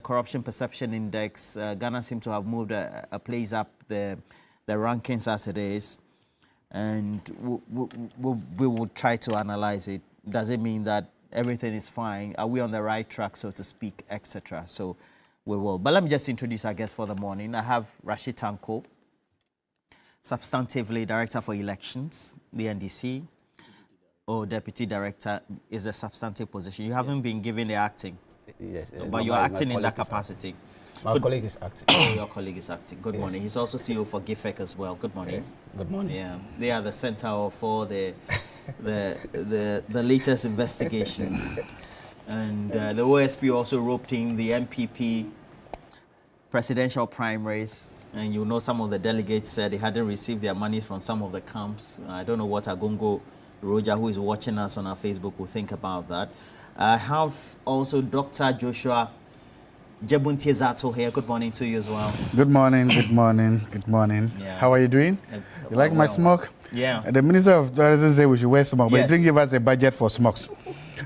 Corruption Perception Index, Ghana seems to have moved a place up the rankings as it is, and we will try to analyze it. Does it mean that everything is fine? Are we on the right track, so to speak, etc.? So we will. But let me just introduce our guest for the morning. I have Rashid Tanko, substantively Director for Elections, the NDC. Or Deputy Director is a substantive position. You haven't been given the acting. Yes. But you're acting in that capacity. My colleague is acting. Oh, your colleague is acting. Good morning. He's also CEO for GIFEC as well. Good morning. Good morning. Yeah, they are the center for the latest investigations, and the OSP also roped in the MPP presidential primaries. And you know, some of the delegates said they hadn't received their money from some of the camps. I don't know what Agongo Roger, who is watching us on our Facebook, will think about that. I have also Dr. Joshua Jebuntie-Zato here. Good morning to you as well. Good morning, good morning, good morning. Yeah. How are you doing? You like my smoke? Yeah. The Minister of Tourism said we should wear smoke, but yes. He didn't give us a budget for smokes.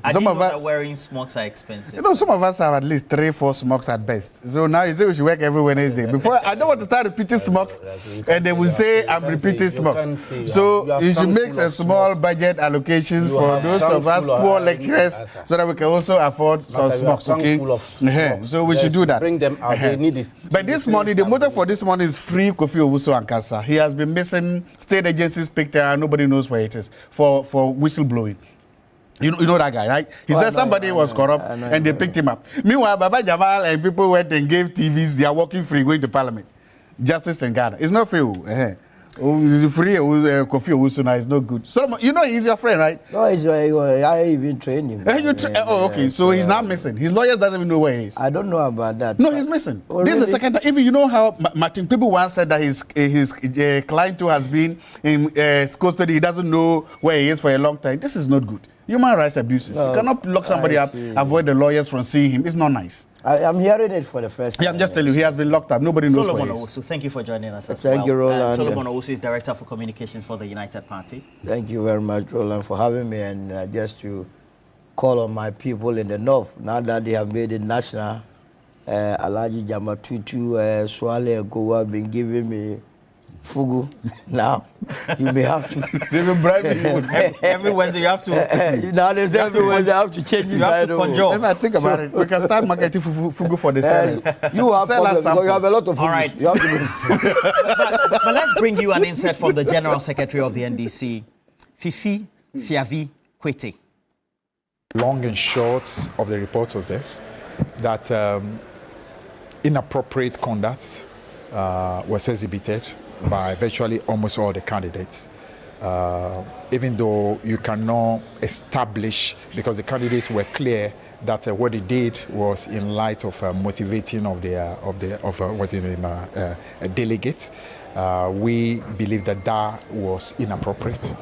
I didn't know that wearing smokes are expensive. You know, some of us have at least 3-4 smokes at best. So now you say we should work every Wednesday. Before, I don't want to start repeating smokes, and they will say I'm repeating smokes. So you should make some small budget allocations for those of us poor lecturers, so that we can also afford some smokes. Okay. So we should do that. Bring them out. They need it. But this morning, the motive for this morning is free Kofi Owusu and Kasa. He has been missing. State agencies picked her, and nobody knows where it is for whistleblowing. You know that guy, right? He said somebody was corrupt and they picked him up. Meanwhile, Baba Jamal and people went and gave TVs, they are working free going to parliament. Justice in Ghana. It's not free. Free Kofi Owusu now is not good. So, you know he's your friend, right? No, I even trained him. Okay, so he's not missing. His lawyers doesn't even know where he is. I don't know about that. No, he's missing. This is the second time. Even you know how Martin, people once said that his client too has been in custody. He doesn't know where he is for a long time. This is not good. Human rights abuses. You cannot lock somebody up, avoid the lawyers from seeing him. It's not nice. I'm hearing it for the first time. Yeah, I'm just telling you, he has been locked up. Nobody knows Solomon where he is. Owusu, thank you for joining us as well. Thank you, Roland. Solomon Owusu is Director for Communications for the United Party. Thank you very much, Roland, for having me, and just to call on my people in the north, now that they have made it national, Alaji Jamatutu, Swale and Goa have been giving me fugu. Now, you may have to. They will bribe you. Every Wednesday you have to. Now there's every Wednesday I have to change you have to conjure. If I think about it, we can start marketing fugu for the sellers. You have problems because you have a lot of fugu. All right. You have to but let's bring you an insight from the General Secretary of the NDC, Fifi Fiavi Kwete. Long and short of the report was this, that inappropriate conduct was exhibited by virtually almost all the candidates. Even though you cannot establish, because the candidates were clear that what they did was in light of motivating of delegates. We believe that was inappropriate.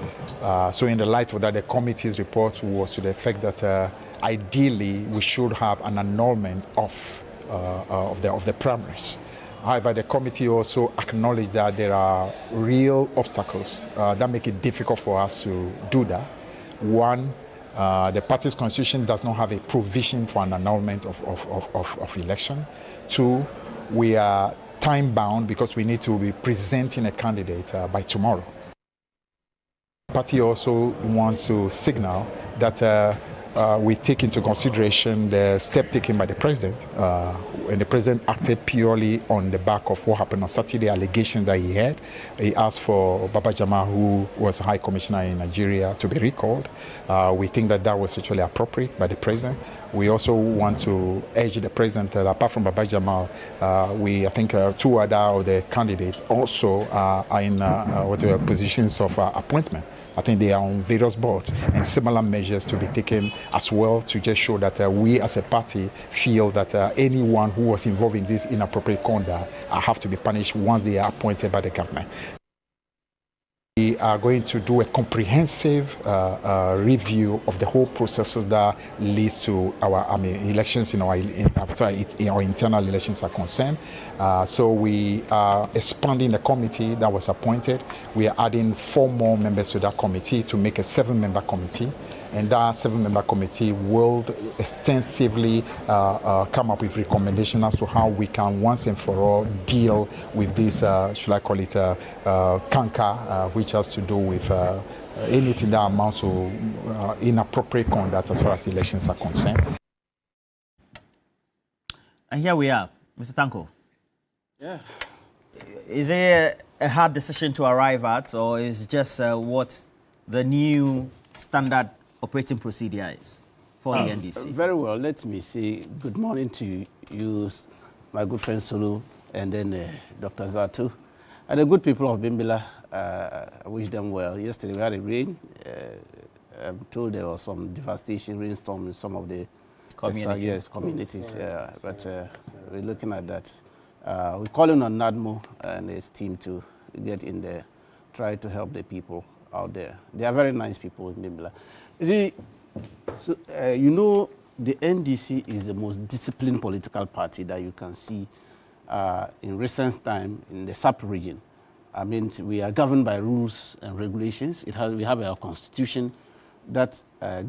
So in the light of that, the committee's report was to the effect that ideally we should have an annulment of the primaries. However, the committee also acknowledged that there are real obstacles that make it difficult for us to do that. One, the party's constitution does not have a provision for an annulment of election. Two, we are time-bound because we need to be presenting a candidate by tomorrow. The party also wants to signal that we take into consideration the step taken by the president, and the president acted purely on the back of what happened on Saturday, allegations that he had. He asked for Baba Jamal, who was High Commissioner in Nigeria, to be recalled. We think that was actually appropriate by the president. We also want to urge the president that apart from Baba Jamal, I think two other of the candidates also are in positions of appointment. I think they are on various boards, and similar measures to be taken as well to just show that we as a party feel that anyone who was involved in this inappropriate conduct have to be punished once they are appointed by the government. We are going to do a comprehensive review of the whole processes that leads to our elections in our internal elections are concerned. So we are expanding the committee that was appointed. We are adding 4 more members to that committee to make a 7-member committee. and that 7-member committee will extensively come up with recommendations as to how we can once and for all deal with this, should I call it, canker, which has to do with anything that amounts to inappropriate conduct as far as elections are concerned. And here we are, Mr. Tanko. Yeah. Is it a hard decision to arrive at, or is just what the new standard operating procedure is for the NDC? Very well. Let me say good morning to you, my good friend Sulu, and then Dr. Zatu, and the good people of Bimbila. I wish them well. Yesterday we had a rain. I'm told there was some devastation, rainstorm in some of the communities. But we're looking at that. We're calling on NADMO and his team to get in there, try to help the people out there. They are very nice people in Bimbila. See, so, you know, the NDC is the most disciplined political party that you can see in recent time in the sub-region. I mean, we are governed by rules and regulations. We have our constitution that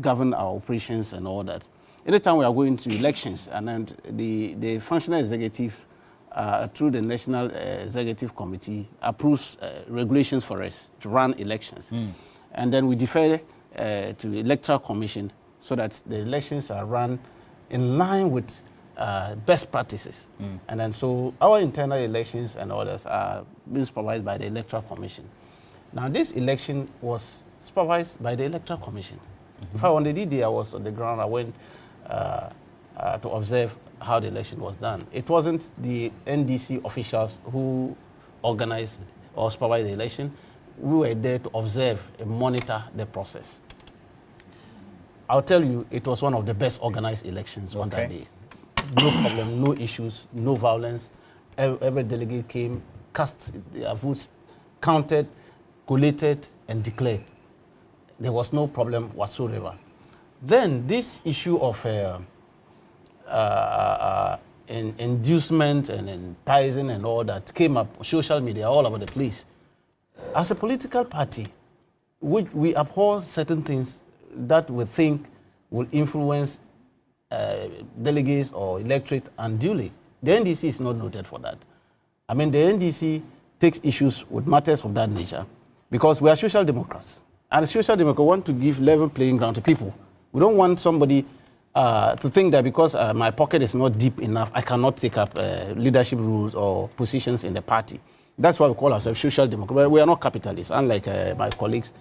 govern our operations and all that. Anytime we are going to elections, and then the functional executive, through the National Executive Committee, approves regulations for us to run elections. And then we defer to the Electoral Commission so that the elections are run in line with best practices. And then so our internal elections and others are being supervised by the Electoral Commission. Now this election was supervised by the Electoral Commission. In fact, on the D-Day I was on the ground, I went to observe how the election was done. It wasn't the NDC officials who organized or supervised the election. We were there to observe and monitor the process. I'll tell you, it was one of the best organized elections on that day. No problem, no issues, no violence. Every delegate came, cast their votes, counted, collated, and declared. There was no problem whatsoever. Then this issue of inducement and enticing and all that came up, social media, all over the place. As a political party, we abhor certain things that we think will influence delegates or electorate unduly. The NDC is not noted for that. I mean, the NDC takes issues with matters of that nature because we are social democrats. And social democrats want to give level playing ground to people. We don't want somebody to think that because my pocket is not deep enough, I cannot take up leadership roles or positions in the party. That's why we call ourselves social democrats. But we are not capitalists, unlike my colleagues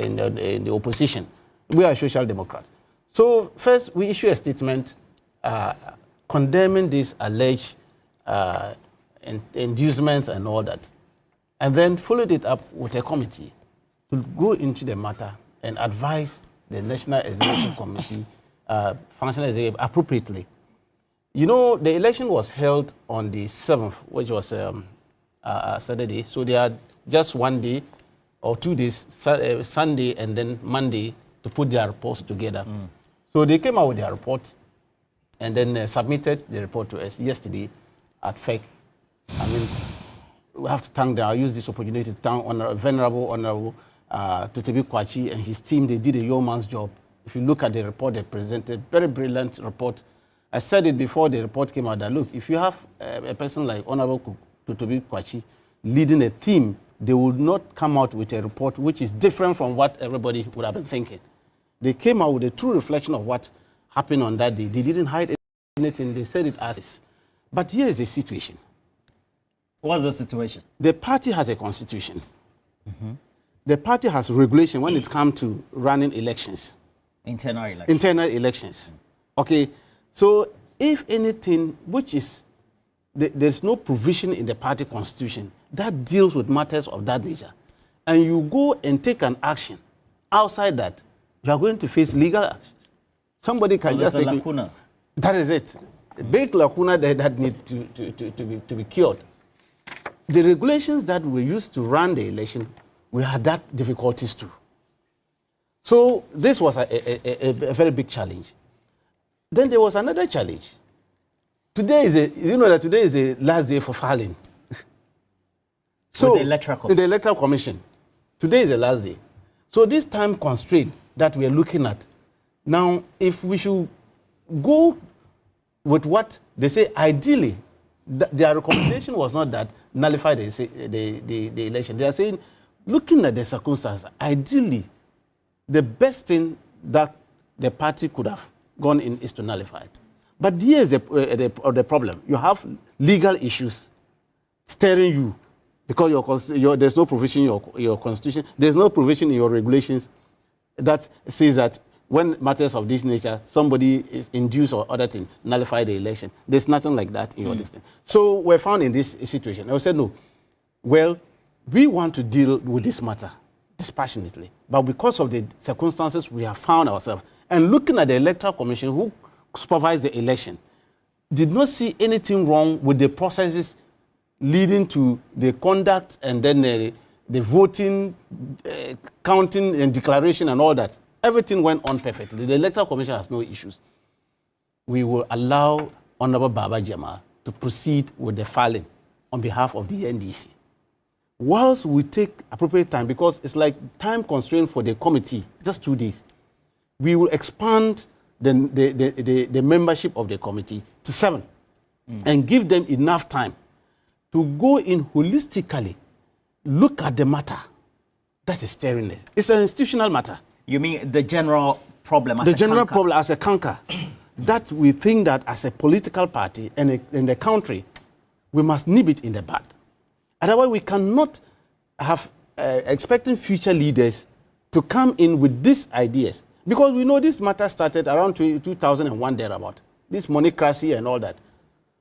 in the opposition. We are social democrats. So first, we issue a statement condemning these alleged inducements and all that, and then followed it up with a committee to go into the matter and advise the National Executive Committee, functional executive, appropriately. You know, the election was held on the 7th, which was Saturday, so they had just 1 day or 2 days, Sunday and then Monday, to put their reports together. So they came out with their report and then submitted the report to us yesterday at FEC. I mean, we have to thank them. I'll use this opportunity to thank Honorable Tutebi Kwachi and his team. They did a yeoman's job. If you look at the report they presented, very brilliant report. I said it before the report came out that, look, if you have a person like Honorable Tutebi Kwachi leading a team, they would not come out with a report which is different from what everybody would have been thinking. They came out with a true reflection of what happened on that day. They didn't hide anything. They said it as is. But here is the situation. What's the situation? The party has a constitution. The party has regulation when it comes to running elections. Internal elections. Internal elections. Okay, so if anything, which is, there's no provision in the party constitution that deals with matters of that nature, and you go and take an action outside that, you are going to face legal actions. Somebody can just take... lacuna. That is it. A big lacuna that needs to be cured. The regulations that were used to run the election, we had that difficulties too. So this was a very big challenge. Then there was another challenge. Today is today is the last day for filing. So with the Electoral Commission. In the Electoral Commission, today is the last day. So this time constraint that we're looking at. Now, if we should go with what they say, ideally, their recommendation was not that nullify the election. They are saying, looking at the circumstances, ideally, the best thing that the party could have gone in is to nullify it. But here's the problem. You have legal issues staring you because there's no provision in your constitution, there's no provision in your regulations that says that when matters of this nature, somebody is induced or other thing, nullify the election. There's nothing like that in your district. So we're found in this situation. I said, no, well, we want to deal with this matter dispassionately. But because of the circumstances we have found ourselves, and looking at the Electoral Commission who supervised the election, did not see anything wrong with the processes leading to the conduct and then the voting, counting and declaration and all that. Everything went on perfectly. The Electoral Commission has no issues. We will allow Honorable Baba Jamal to proceed with the filing on behalf of the NDC. Whilst we take appropriate time, because it's like time constraint for the committee, just 2 days, we will expand the membership of the committee to 7 and give them enough time to go in holistically, look at the matter that is staring us. It's an institutional matter. You mean the general problem as the a general canker? problem as a canker, that we think that as a political party and in the country, we must nip it in the bud. Otherwise, we cannot have expecting future leaders to come in with these ideas. Because we know this matter started around 2001 thereabout. This monocracy and all that.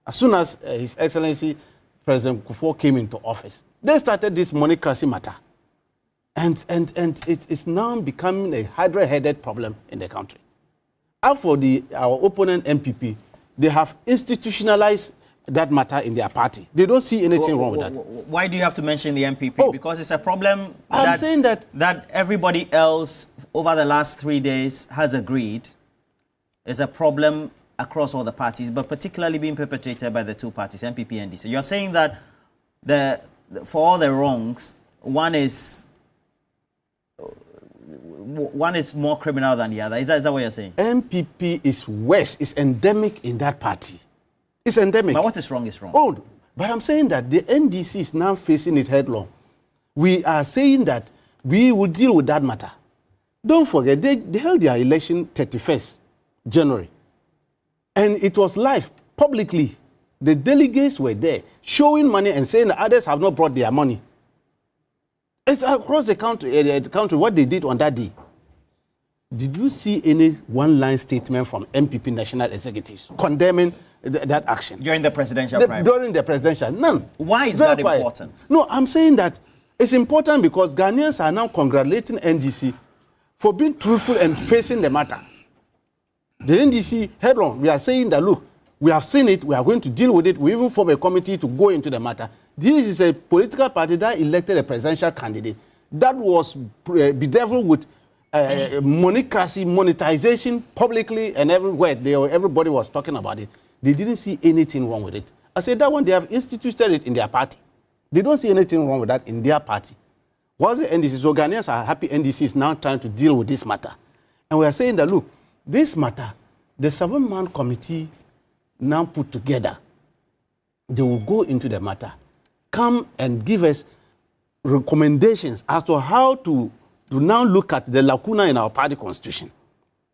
As soon as His Excellency President Kufuor came into office, they started this monocracy matter. And it is now becoming a hydra-headed problem in the country. As for our opponent MPP, they have institutionalized that matter in their party. They don't see anything wrong with that. Why do you have to mention the MPP? Oh, because it's a problem I'm saying that everybody else over the last 3 days has agreed is a problem across all the parties, but particularly being perpetrated by the two parties, MPP and NDC. You're saying that for all the wrongs, one is more criminal than the other. Is that what you're saying? MPP is worse, is endemic in that party. It's endemic. But what is wrong is wrong. Oh, but I'm saying that the NDC is now facing it headlong. We are saying that we will deal with that matter. Don't forget, they held their election 31st January. And it was live, publicly. The delegates were there, showing money and saying that others have not brought their money. It's across the country what they did on that day. Did you see any one-line statement from MPP national executives condemning that action? During the presidential primary? During the presidential, none. Why is Very that quiet. important? No, I'm saying that it's important because Ghanaians are now congratulating NDC for being truthful and facing the matter. The NDC head-on, we are saying that, look, we have seen it, we are going to deal with it, we even form a committee to go into the matter. This is a political party that elected a presidential candidate that was bedeviled with monocracy, monetization publicly and everywhere. Everybody was talking about it. They didn't see anything wrong with it. I said that one, they have instituted it in their party. They don't see anything wrong with that in their party. What's the NDC? So Ghanaians are happy NDC is now trying to deal with this matter. And we are saying that, look, this matter, the 7-man committee now put together, they will go into the matter, come and give us recommendations as to how to now look at the lacuna in our party constitution,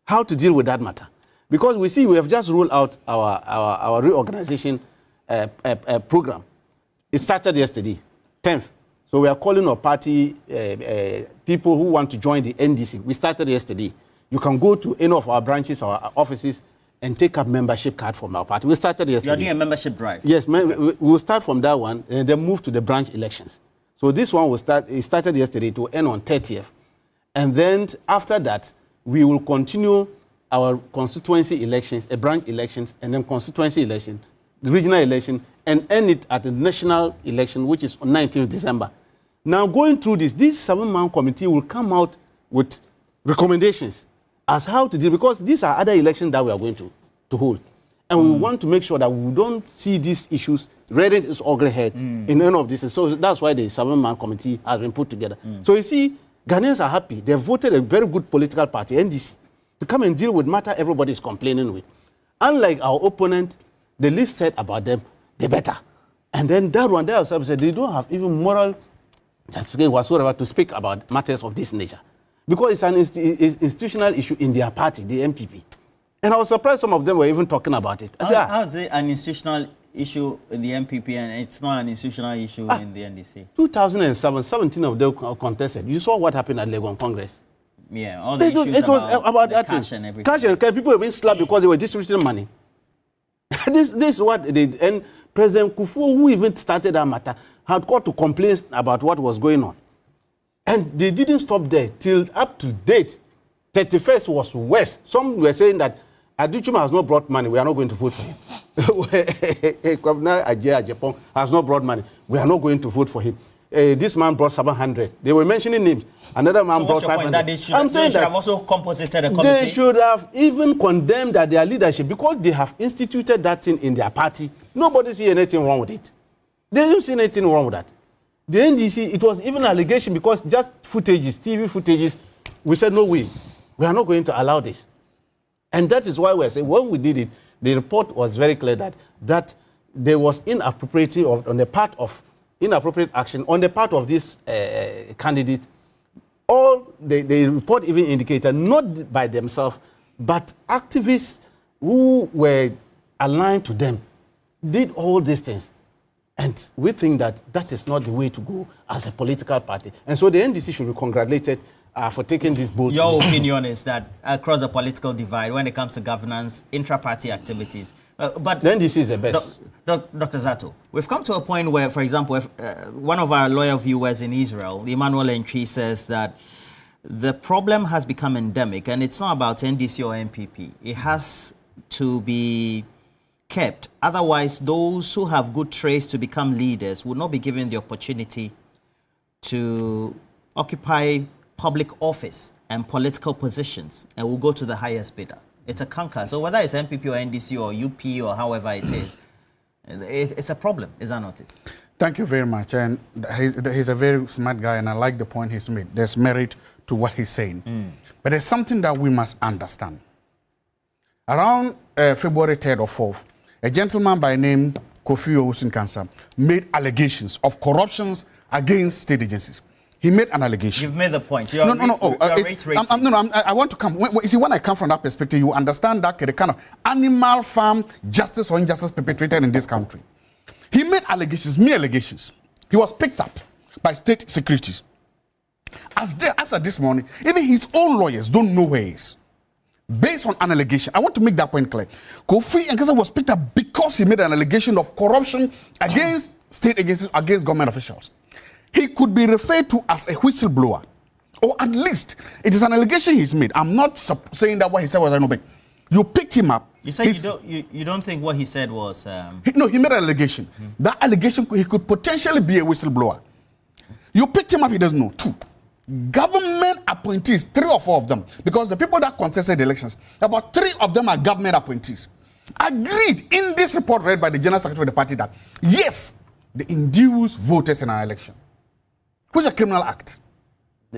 how to deal with that matter. Because we see we have just rolled out our reorganization program. It started yesterday, 10th. So we are calling our party people who want to join the NDC. We started yesterday. You can go to any of our branches or our offices and take up membership card from our party. We started yesterday. You're doing a membership drive? Yes, we'll start from that one and then move to the branch elections. So this one will start, it started yesterday to end on 30th. And then after that, we will continue our constituency elections, a branch elections, and then constituency election, the regional election, and end it at the national election, which is on 19th December. Now, going through this 7-man committee will come out with recommendations as how to deal, because these are other elections that we are going to hold. And we want to make sure that we don't see these issues rearing its ugly head in any of this. So that's why the 7-man committee has been put together. So you see, Ghanaians are happy. They voted a very good political party, NDC, to come and deal with matter everybody is complaining with. Unlike our opponent, the least said about them, the better. And then that one, they also said they don't have even moral certificate whatsoever to speak about matters of this nature. Because it's an institutional issue in their party, the MPP. And I was surprised some of them were even talking about it. How is it an institutional issue in the MPP and it's not an institutional issue in the NDC? 2007, 17 of them contested. You saw what happened at Legon Congress. Yeah, all the issues it was about that cash thing. and everything. Cash and people were being slapped because they were distributing money. this is what they did. And President Kufuor, who even started that matter, had got to complain about what was going on. And they didn't stop there till up to date. 31st was worse. Some were saying that Aduchuma has not brought money. We are not going to vote for him. Governor Ajay Ajepong has not brought money. We are not going to vote for him. This man brought 700. They were mentioning names. Another man brought 500. That they should have also composited a committee? They should have even condemned that their leadership, because they have instituted that thing in their party. Nobody see anything wrong with it. They didn't see anything wrong with that. The NDC, it was even an allegation because just footages, TV footages, we said, no way, we are not going to allow this. And that is why we're saying, when we did it, the report was very clear that there was inappropriate action on the part of this candidate. All the report even indicated, not by themselves, but activists who were aligned to them did all these things. And we think that that is not the way to go as a political party. And so the NDC should be congratulated for taking this bold. Your opinion is that across the political divide, when it comes to governance, intra-party activities, but the NDC is the best. Dr. Zato, we've come to a point where, for example, if, one of our loyal viewers in Israel, Emmanuel Entry, says that the problem has become endemic, and it's not about NDC or MPP. It has to be kept. Otherwise, those who have good traits to become leaders will not be given the opportunity to occupy public office and political positions and will go to the highest bidder. It's a canker. So whether it's MPP or NDC or UP or however it is, it's a problem, is that not it? Thank you very much. And he's a very smart guy, and I like the point he's made. There's merit to what he's saying. But there's something that we must understand. Around February 3rd or 4th, a gentleman by name Kofi Owusu-Nkansah made allegations of corruptions against state agencies. He made an allegation. You've made the point. I want to come. You see, when I come from that perspective, you understand that the kind of animal farm justice or injustice perpetrated in this country. He made allegations, mere allegations. He was picked up by state securities. As of this morning, even his own lawyers don't know where he is. Based on an allegation, I want to make that point clear. Kofi Nkansah was picked up because he made an allegation of corruption against state agencies, against government officials. He could be referred to as a whistleblower, or at least it is an allegation he's made. I'm not saying that what he said was no. You picked him up. You say you don't think what he said was... No, he made an allegation. That allegation, he could potentially be a whistleblower. You picked him up, he doesn't know. 2, government appointees, 3 or 4 of them, because the people that contested the elections, about 3 of them are government appointees, agreed in this report read by the General Secretary of the party that, yes, they induce voters in an election, which is a criminal act.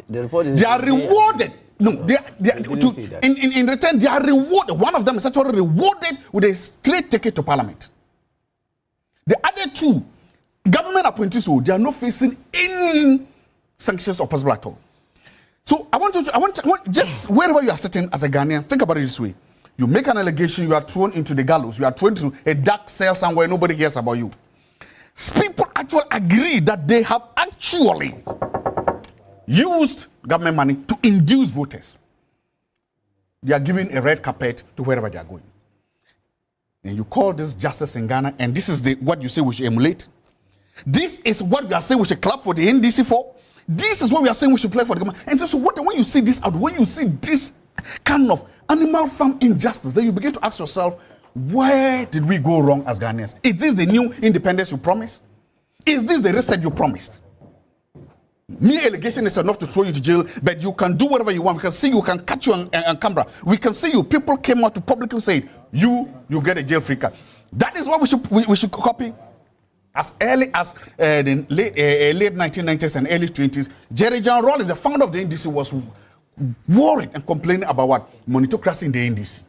The report is they are rewarded. No, in return, they are rewarded. One of them is actually rewarded with a straight ticket to parliament. The other 2, government appointees, they are not facing any sanctions or possible at all. So I want just wherever you are sitting as a Ghanaian, think about it this way. You make an allegation, you are thrown into the gallows, you are thrown into a dark cell somewhere, nobody hears about you. People actually agree that they have actually used government money to induce voters. They are giving a red carpet to wherever they are going. And you call this justice in Ghana, and this is what you say we should emulate. This is what we are saying we should clap for the NDC for. This is what we are saying we should play for the government. And so when you see this out, when you see this kind of animal farm injustice, then you begin to ask yourself, where did we go wrong as Ghanaians? Is this the new independence you promised? Is this the reset you promised? Mere allegation is enough to throw you to jail, but you can do whatever you want. We can see you, can catch you on camera. We can see you. People came out to publicly say, you get a jail-free card. That is what we should copy. As early as the late 1990s and early 20s, Jerry John Rawlings, the founder of the NDC, was worried and complaining about what? Monitocracy in the NDC.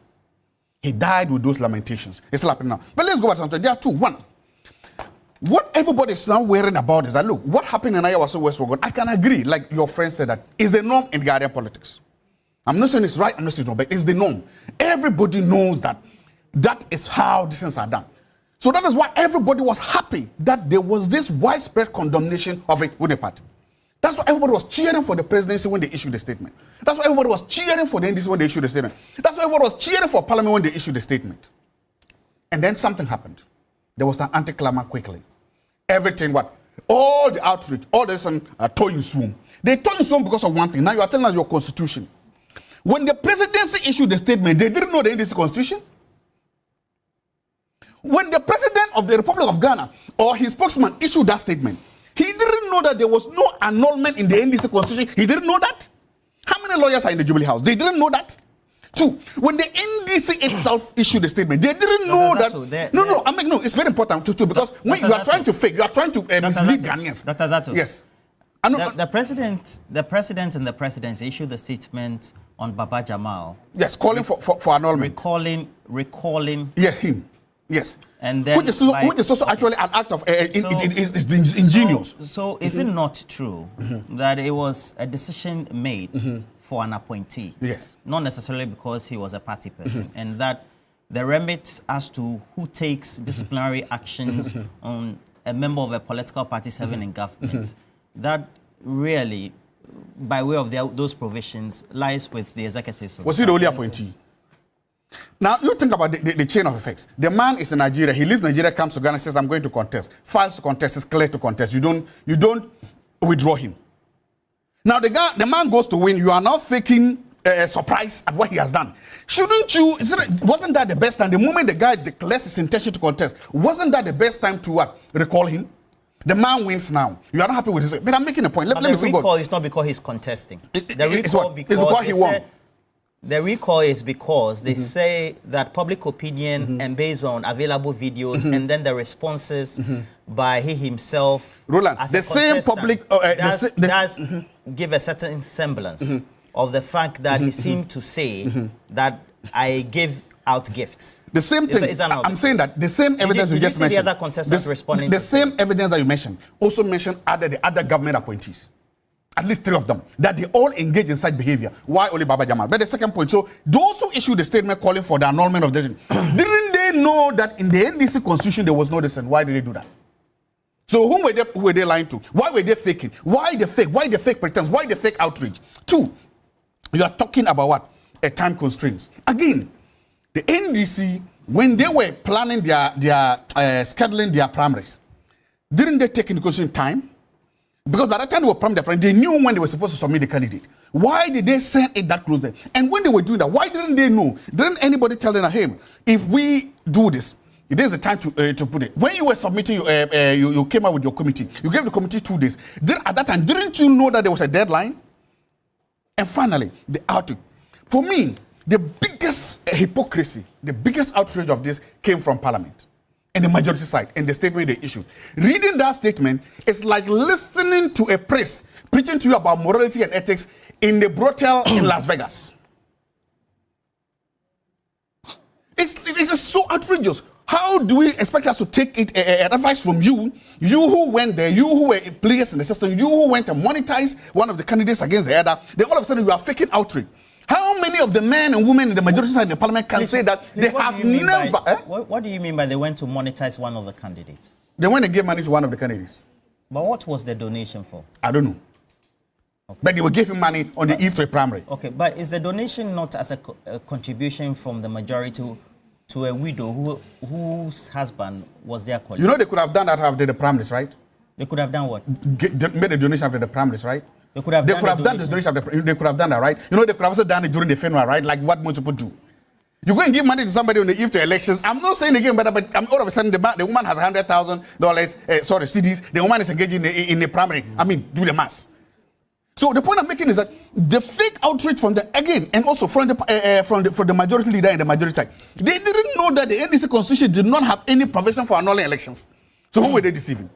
He died with those lamentations. It's happening now. But let's go back to something. There are two. One, what everybody is now worrying about is that, look, what happened in Ayawaso West Wogon, I can agree, like your friend said, that is the norm in Ghanaian politics. I'm not saying it's right, I'm not saying it's wrong, but it's the norm. Everybody knows that that is how these things are done. So that is why everybody was happy that there was this widespread condemnation of it with the party. That's why everybody was cheering for the presidency when they issued the statement. That's why everybody was cheering for the NDC when they issued the statement. That's why everybody was cheering for Parliament when they issued the statement. And then something happened. There was an anti-climber quickly. Everything, what? All the outreach, all this toy in swoon. They toy in swoon because of one thing. Now you are telling us your constitution. When the presidency issued the statement, they didn't know the NDC constitution. When the president of the Republic of Ghana or his spokesman issued that statement, he didn't know that there was no annulment in the NDC constitution. He didn't know that. How many lawyers are in the Jubilee House? They didn't know that. Two, when the NDC itself issued a statement, they didn't know that. No, it's very important to because when you are trying to fake, you are trying to mislead Ghanaians. Dr. Zato. Yes. The president and the presidency issued the statement on Baba Jamal. Yes, calling for annulment. Recalling. Yeah, him. Yes. And then which is also actually an act of is ingenious. So is it not true that it was a decision made for an appointee? Yes. Not necessarily because he was a party person, and that the remit as to who takes disciplinary actions on a member of a political party serving in government, that really, by way of those provisions, lies with the executives. Was he the only appointee? Now, you think about the chain of effects. The man is in Nigeria. He leaves Nigeria, comes to Ghana, says, I'm going to contest. Files to contest, is clear to contest. You don't withdraw him. Now, the man goes to win. You are now faking a surprise at what he has done. Shouldn't you, wasn't that the best time? The moment the guy declares his intention to contest, wasn't that the best time to what? Recall him? The man wins now. You are not happy with this. But I'm making a point. Let me the recall is not because he's contesting. The recall because he won. The recall is because they say that public opinion and based on available videos and then the responses by he himself. Roland, the same public does give a certain semblance of the fact that he seemed to say that I give out gifts. The same thing. I'm saying that the same evidence you just mentioned. The other contestants responding. The same evidence that you mentioned also mentioned the other government appointees. At least 3 of them, that they all engage in such behavior. Why only Baba Jamal? But the second point, so those who issued the statement calling for the annulment of the didn't they know that in the NDC constitution there was no dissent? Why did they do that? So who were they lying to? Why were they faking? Why the fake? Why the fake pretense? Why the fake outrage? 2, you are talking about what? Time constraints. Again, the NDC, when they were planning their scheduling their primaries, didn't they take into consideration time? Because by the time they were primary, they knew when they were supposed to submit the candidate. Why did they send it that close then? And when they were doing that, why didn't they know? Didn't anybody tell them, hey, if we do this, it is the time to put it. When you were submitting, you came out with your committee. You gave the committee 2 days. At that time, didn't you know that there was a deadline? And finally, the outage. For me, the biggest hypocrisy, the biggest outrage of this came from Parliament and the majority side and the statement they issued. Reading that statement is like listening to a priest preaching to you about morality and ethics in the brothel in Las Vegas. It's so outrageous. How do we expect us to take advice from you who went there, you who were players in the system, you who went and monetized one of the candidates against the other, then all of a sudden you are faking outrage. How many of the men and women in the majority side of the parliament can say that they have never... What do you mean by they went to monetize one of the candidates? They went and gave money to one of the candidates. But what was the donation for? I don't know. Okay. But they were giving money on the eve to a primary. Okay, but is the donation not as a contribution from the majority to a widow whose husband was their colleague? You know they could have done that after the primaries, right? They could have done what? Made a donation after the primaries, right? They could have done the donation after they could have done that, right? You know they could have also done it during the funeral, right? Like what most people do. You go and give money to somebody on the eve to elections. I'm not saying again, but all of a sudden the woman has $100,000, CDs. The woman is engaging in the primary. I mean, do the mass. So the point I'm making is that the fake outreach from the again and also from the majority leader and the majority side, they didn't know that the NDC constitution did not have any provision for annulling elections. So who were they deceiving?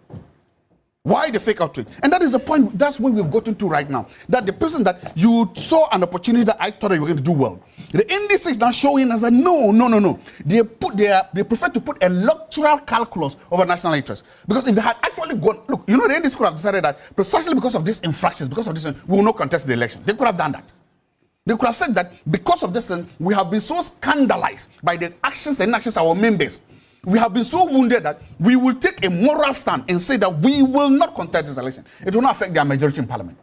Why the fake outrage? And that is the point. That's where we've gotten to right now. That the person that you saw an opportunity that I thought you were going to do well. The NDC is now showing us that no. They prefer to put electoral calculus over national interest. Because if they had actually gone, look, the NDC could have decided that precisely because of these infractions, because of this, we will not contest the election. They could have done that. They could have said that because of this, we have been so scandalized by the actions and inactions of our members. We have been so wounded that we will take a moral stand and say that we will not contest this election. It will not affect their majority in parliament.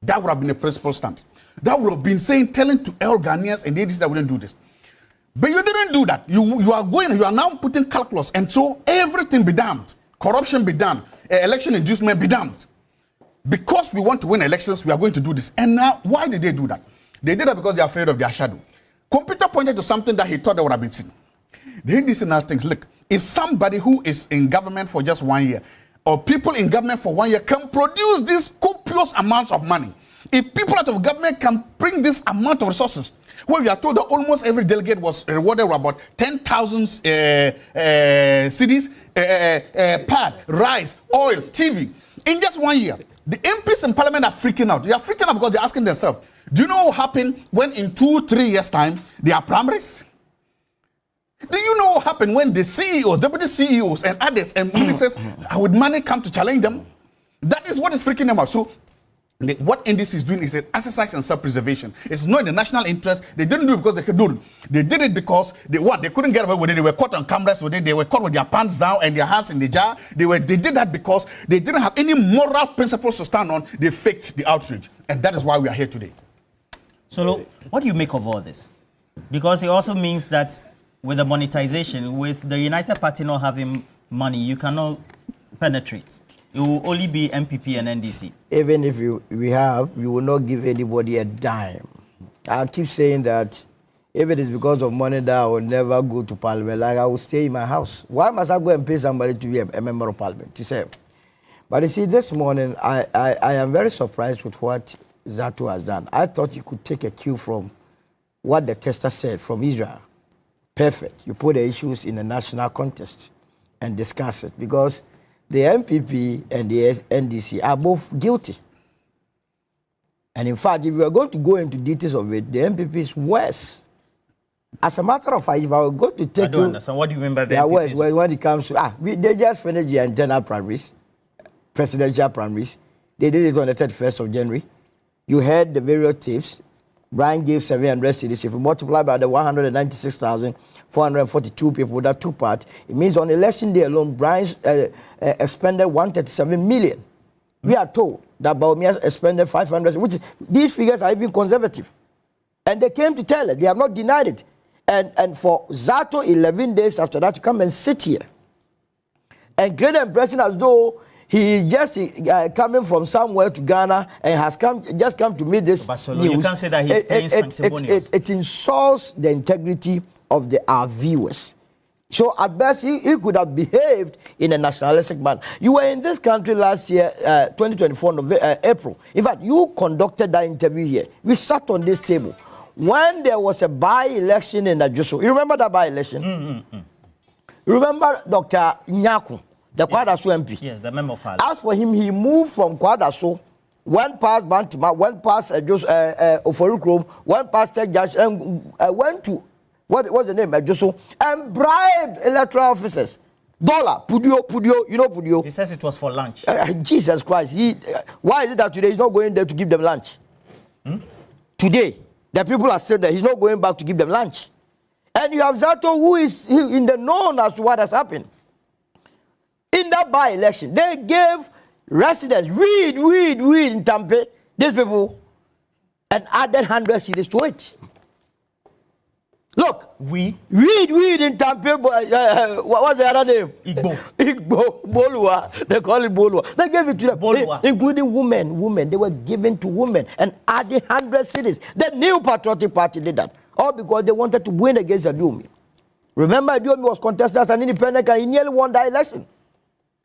That would have been a principal stand. That would have been telling to all Ghanaians and the ADC that we didn't do this. But you didn't do that. You are now putting calculus, and so everything be damned. Corruption be damned. Election inducement be damned. Because we want to win elections, we are going to do this. And now, why did they do that? They did that because they are afraid of their shadow. Computer pointed to something that he thought they would have been seen. The NDC now thinks, look, if somebody who is in government for just 1 year, or people in government for 1 year can produce these copious amounts of money, if people out of government can bring this amount of resources, well, we are told that almost every delegate was rewarded with about 10,000 cedis, pad, rice, oil, TV, in just 1 year. The MPs in parliament are freaking out. They are freaking out because they're asking themselves, do you know what will happen when in 2-3 years' time, there are primaries? Do you know what happened when the CEOs, deputy CEOs, and others and ministers with money come to challenge them? That is what is freaking them out. So, what NDC is doing is an exercise in self-preservation. It's not in the national interest. They didn't do it because they could do it. They did it because they couldn't get away with it. They were caught on cameras with it. They were caught with their pants down and their hands in the jar. They did that because they didn't have any moral principles to stand on. They faked the outrage. And that is why we are here today. So, what do you make of all this? Because it also means that with the monetization, with the United Party not having money, you cannot penetrate. It will only be MPP and NDC. Even if we will not give anybody a dime. I keep saying that if it is because of money that I will never go to parliament, like I will stay in my house. Why must I go and pay somebody to be a member of parliament? To say. But you see, this morning, I am very surprised with what Zato has done. I thought you could take a cue from what the tester said from Israel. Perfect. You put the issues in a national context and discuss it, because the MPP and the NDC are both guilty. And in fact, if we are going to go into details of it, the MPP is worse. As a matter of fact, if I were going to take I don't understand. What do you mean by the MPP? Worse when it comes to they just finished the internal primaries, presidential primaries. They did it on the 31st of January. You heard the various tapes. Brian gave 700 cities. If you multiply by the 196,442 people that took part, it means on election day alone, Brian expended 137 million. We are told that Baumia expended 500, which these figures are even conservative. And they came to tell us. They have not denied it. And for Zato, 11 days after that, to come and sit here and create an impression as though he is just coming from somewhere to Ghana and has just come to meet this Barcelona, news. you can't say that he's paying sanctimonious. It insults the integrity of our viewers. So at best, he could have behaved in a nationalistic manner. You were in this country last year, 2024, April. In fact, you conducted that interview here. We sat on this table. When there was a by-election in Ajuso, you remember that by-election? You remember Dr. Nyaku? The Kwadaso MP. Yes, the member of Parliament. As for him, he moved from Kwadaso, went past Bantima, went past Oforukrom, went past Tech Judge, and went to, what's the name, Ajuso, and bribed electoral officers. Pudio, you know Pudio? He says it was for lunch. Jesus Christ. Why is it that today he's not going there to give them lunch? Today, the people are still there. He's not going back to give them lunch. And you have Zato, who is in the known as to what has happened. In that by-election, they gave residents weed in Tampe, these people, and added 100 cities to it. Look, weed in Tampe, what's the other name? Igbo, Bolua, they call it Bolua. They gave it to them, including women. They were given to women and added 100 cities. The New Patriotic Party did that, all because they wanted to win against Adiomi. Remember, Adiomi was contested as an independent and he nearly won that election.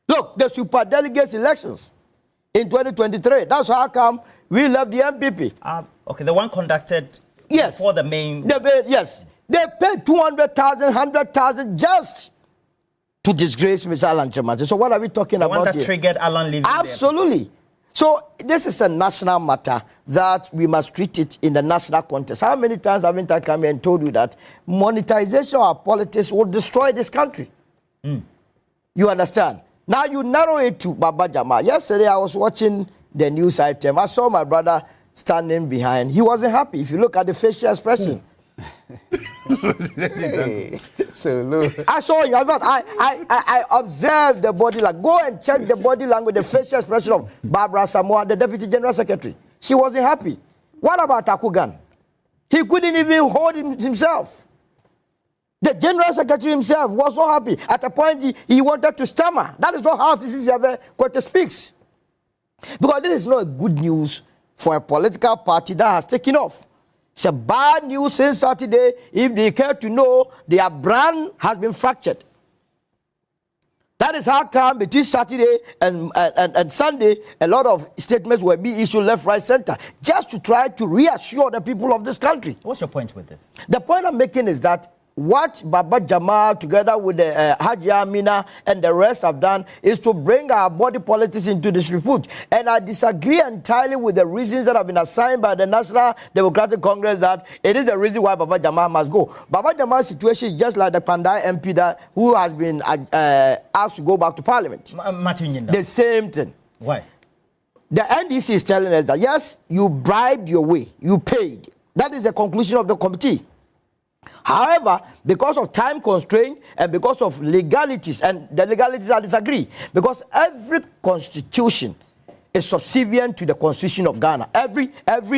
Look, the super delegates elections in 2023. That's how come we left the MPP. Okay, the one conducted before the main. Yes. They paid 200,000, 100,000 just to disgrace Mr. Alan Chemate. So what are we talking about one that here? triggered Alan leaving. Absolutely. So this is a national matter that we must treat it in the national context. How many times haven't I come here and told you that monetization of our politics will destroy this country? You understand? Now you narrow it to Baba Jamal. Yesterday I was watching the news item. I saw my brother standing behind. He wasn't happy. If you look at the facial expression. So look. I saw you. I observed the body language. Go and check the body language, the facial expression of Barbara Samoa, the Deputy General Secretary. She wasn't happy. What about Akugan? He couldn't even hold himself. The General Secretary himself was not happy. At a point, he wanted to stammer. That is not how Fifi Kwete speaks. Because this is not good news for a political party that has taken off. It's a bad news since Saturday. If they care to know, their brand has been fractured. That is how come between Saturday and Sunday, a lot of statements were being issued left, right, center, just to try to reassure the people of this country. What's your point with this? The point I'm making is that what Baba Jamal, together with the Haji Amina and the rest have done is to bring our body politics into disrepute. And I disagree entirely with the reasons that have been assigned by the National Democratic Congress that it is the reason why Baba Jamal must go. Baba Jamal's situation is just like the Pandai MP who has been asked to go back to Parliament. The same thing. Why? The NDC is telling us that, yes, you bribed your way, you paid. That is the conclusion of the committee. However, because of time constraint and because of legalities, and the legalities I disagree, because every constitution is subservient to the Constitution of Ghana. Every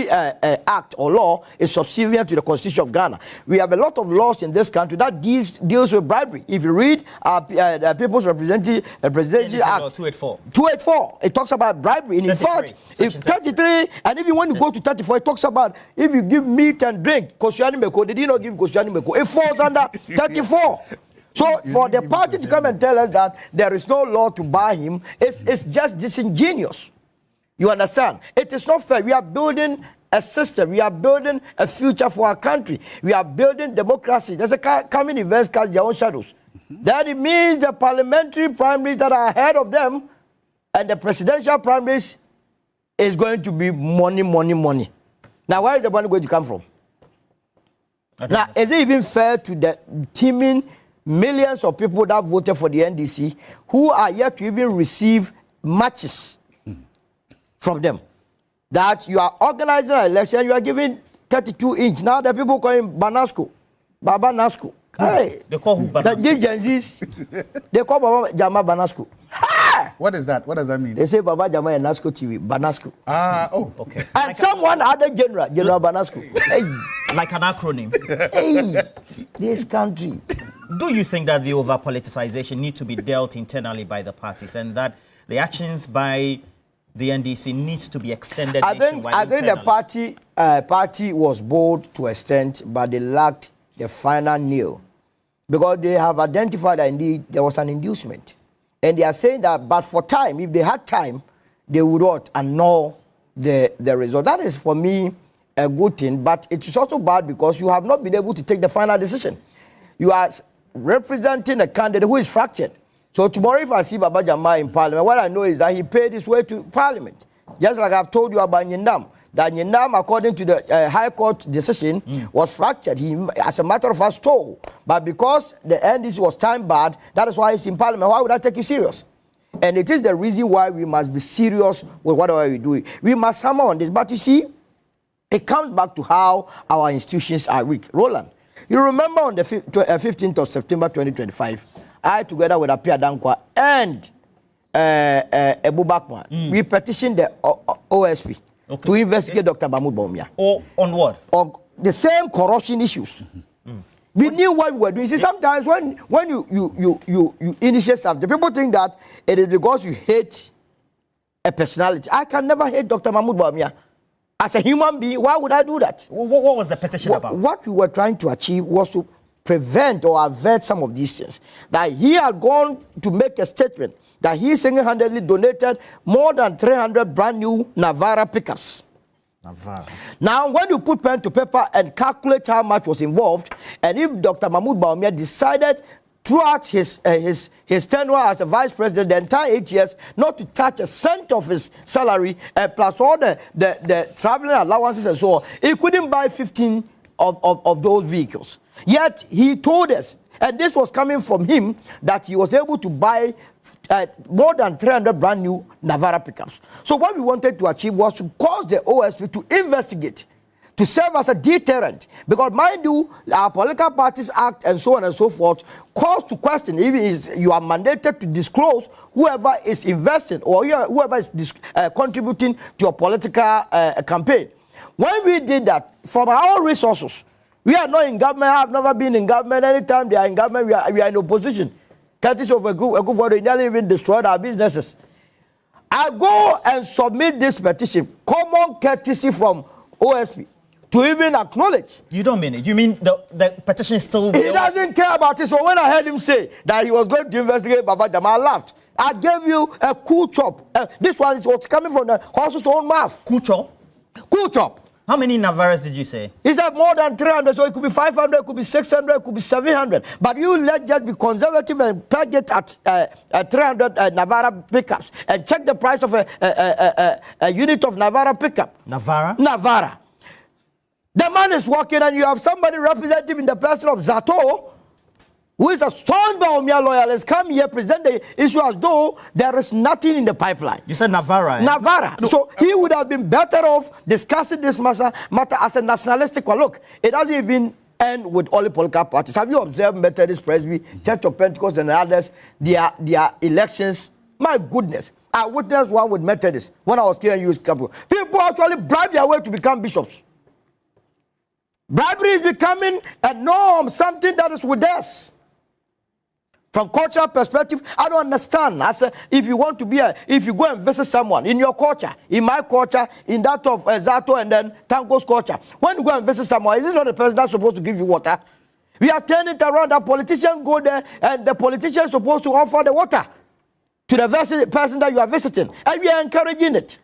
act or law is subservient to the Constitution of Ghana. We have a lot of laws in this country that deals with bribery. If you read the People's Representative Act 284, it talks about bribery. And in fact, if 33, and even when you go to 34, it talks about if you give meat and drink, Koscielny Meko, they did not give Koscielny Meko. It falls under 34. So for the party to come and tell us that there is no law to buy him, it's just disingenuous. You understand? It is not fair. We are building a system. We are building a future for our country. We are building democracy. There's a coming events cast their own shadows. That it means the parliamentary primaries that are ahead of them and the presidential primaries is going to be money, money, money. Now, where is the money going to come from? Now, is it even fair to the teeming millions of people that voted for the NDC who are yet to even receive matches from them? That you are organizing an election, you are giving 32-inch. Now the people call him Banasco, Baba Nasco. Hey, they call who Banasco? These Gen Zs, they call Baba Jamal Banasco. What is that? What does that mean? They say Baba Jamal and Nasco TV, Banasco. Okay. And like someone other General Banasco. Hey, like an acronym. Hey, this country. Do you think that the over-politicization needs to be dealt internally by the parties and that the actions by the NDC needs to be extended nationwide? I think the party was bold to extent, but they lacked the final nail. Because they have identified that indeed there was an inducement. And they are saying that, but for time, if they had time, they would not annul the result. That is, for me, a good thing, but it is also bad because you have not been able to take the final decision. You are representing a candidate who is fractured. So tomorrow, if I see Baba Jamal in Parliament, what I know is that he paid his way to Parliament. Just like I've told you about Nyindam. That Nyindam, according to the High Court decision, was fractured. He, as a matter of fact, stole. But because the NDC was time barred, that is why he's in Parliament. Why would I take you serious? And it is the reason why we must be serious with whatever we do. We must hammer on this. But you see, it comes back to how our institutions are weak. Roland, you remember on the 15th of September 2025, I, together with Apia Dankwa and Ebu Bakman, we petitioned the OSP to investigate Dr. Mahmoud Bawumia. On what? On the same corruption issues. We knew what we were doing. See, sometimes when you initiate something, people think that it is because you hate a personality. I can never hate Dr. Mahmoud Bawumia. As a human being, why would I do that? What was the petition about? What we were trying to achieve was to prevent or avert some of these things. That he had gone to make a statement that he single-handedly donated more than 300 brand new Navara pickups. Navara. Now, when you put pen to paper and calculate how much was involved, and if Dr. Mahmoud Bawumia decided throughout his tenure as a vice president, the entire 8 years, not to touch a cent of his salary, plus all the traveling allowances and so on. He couldn't buy 15 of those vehicles. Yet he told us, and this was coming from him, that he was able to buy more than 300 brand new Navara pickups. So what we wanted to achieve was to cause the OSP to investigate, to serve as a deterrent. Because mind you, our Political Parties Act and so on and so forth calls to question, even you are mandated to disclose whoever is investing or whoever is contributing to your political campaign. When we did that, from our resources, we are not in government, I have never been in government. Anytime they are in government, we are in opposition. Courtesy of a good for they nearly even destroyed our businesses. I go and submit this petition, common courtesy from OSP, to even acknowledge. You don't mean it. You mean the petition is still... He doesn't care about it. So when I heard him say that he was going to investigate Baba Jamal, I laughed. I gave you a cool chop. This one is what's coming from the horse's own mouth. Cool chop? Cool chop. How many Navaras did you say? He said more than 300, so it could be 500, it could be 600, it could be 700. But you let's just be conservative and peg it at 300 Navara pickups and check the price of a unit of Navara pickup. Navara? Navara. The man is working and you have somebody representing in the person of Zato, who is a strong Baumia loyalist, come here, present the issue as though there is nothing in the pipeline. You said Navara. Eh? Navara. No. So he would have been better off discussing this matter as a nationalistic one. Look, it doesn't even end with all the political parties. Have you observed Methodist, Presby, Church of Pentecost and others, their elections? My goodness. I witnessed one with Methodist when I was here in youth couple. People actually bribe their way to become bishops. Bribery is becoming a norm, something that is with us. From cultural perspective, I don't understand. If you want to if you go and visit someone in your culture, in my culture, in that of Zato and then Tango's culture, when you go and visit someone, is this not the person that's supposed to give you water? We are turning it around. The politician go there and the politician is supposed to offer the water to the person that you are visiting. And we are encouraging it.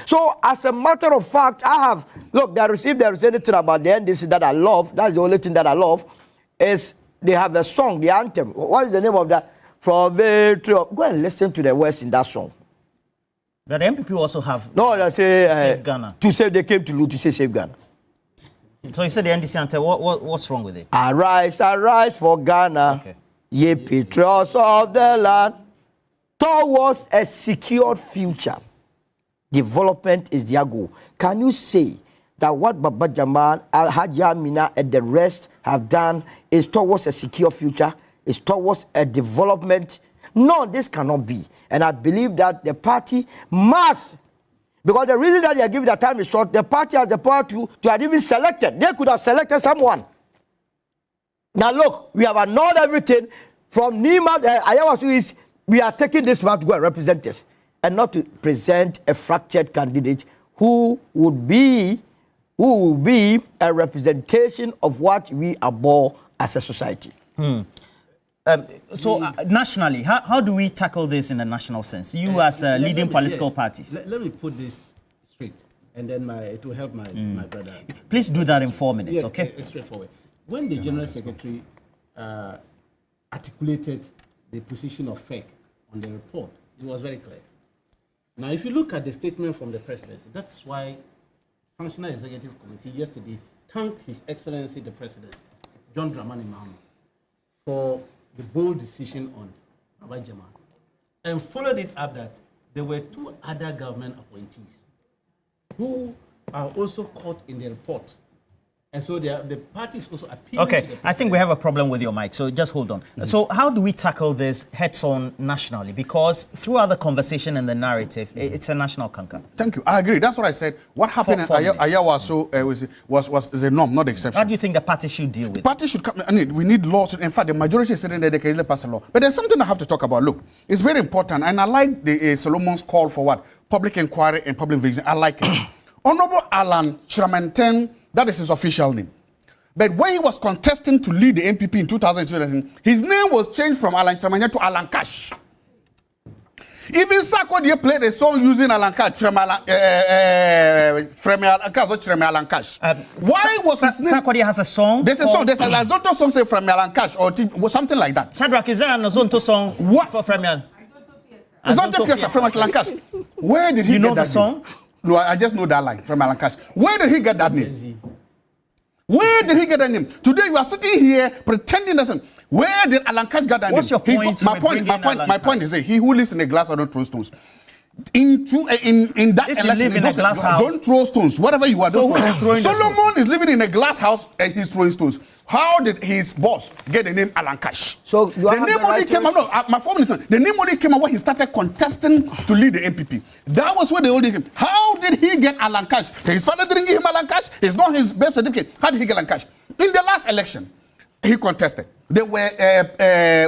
So, as a matter of fact, if there is anything about the NDC that I love, that's the only thing that I love, is they have a song, the anthem. What is the name of that? From victory. Go and listen to the words in that song. But the MPP also have... No, they say... Save Ghana. To say they came to loot, to say save Ghana. So you said the NDC anthem. What's wrong with it? Arise, arise for Ghana, okay. Ye patriots of the land, towards a secured future. Development is their goal. Can you say that what Baba Jamal, Al-Hajj Amina, and the rest have done is towards a secure future, is towards a development? No, this cannot be. And I believe that the party must, because the reason that they are giving the time is short, the party has the power to have even selected. They could have selected someone. Now look, we have annulled everything from Nima, Ayawasu is, we are taking this man to go and represent us, and not to present a fractured candidate who would be a representation of what we abhor as a society. Nationally, how do we tackle this in a national sense? You as leading political parties. Let me put this straight, and then it will help my brother. Please do that in 4 minutes, yes, okay? It's straightforward. When the General Secretary articulated the position of FEC on the report, it was very clear. Now, if you look at the statement from the presidency, that's why Functional Executive Committee yesterday thanked His Excellency the President, John Dramani Mahama, for the bold decision on Baba Jamal, and followed it up that there were 2 other government appointees who are also caught in the report. And so the parties also appeal. Okay, I think we have a problem with your mic, so just hold on. Mm-hmm. So how do we tackle this heads-on nationally? Because throughout the conversation and the narrative, it's a national canker. Thank you. I agree. That's what I said. What happened in Ayawaso was the norm, not the exception. How do you think the party should deal with it? Party should come. We need laws. In fact, the majority is sitting there, they can easily pass a law. But there's something I have to talk about. Look, it's very important, and I like the Solomon's call for what? Public inquiry and public investigation. I like it. Honorable Alan Chramenten, that is his official name. But when he was contesting to lead the MPP in 2002, his name was changed from Alan Chramenten to Alan Cash. Even Sarkodie played a song using Alankash, Alankash. Why was his name? Sarkodie has a song? There's a song. There's a Zonto song say Freme Alankash or something like that. Shadrach, is there an Zonto song for Fremian? Zonto Fiesta, Freme Alankash. Where did he get that? You know the song? No, I just know that line from Alankash. Where did he get that name? Where did he get that name? Today you are sitting here pretending that. Where did Alankash get that name? What's your point? My point is that he who lives in a glass house don't throw stones. In that if election, you live in a glass house, don't throw stones. Whatever you are, don't throw. Solomon is living in a glass house and he's throwing stones. How did his boss get the name Alankash? So the name only came out. No, my former minister. The name only came out when he started contesting to lead the MPP. That was where the only came. How did he get Alankash? His father didn't give him Alankash. It's not his birth certificate. How did he get Alankash? In the last election, he contested. They were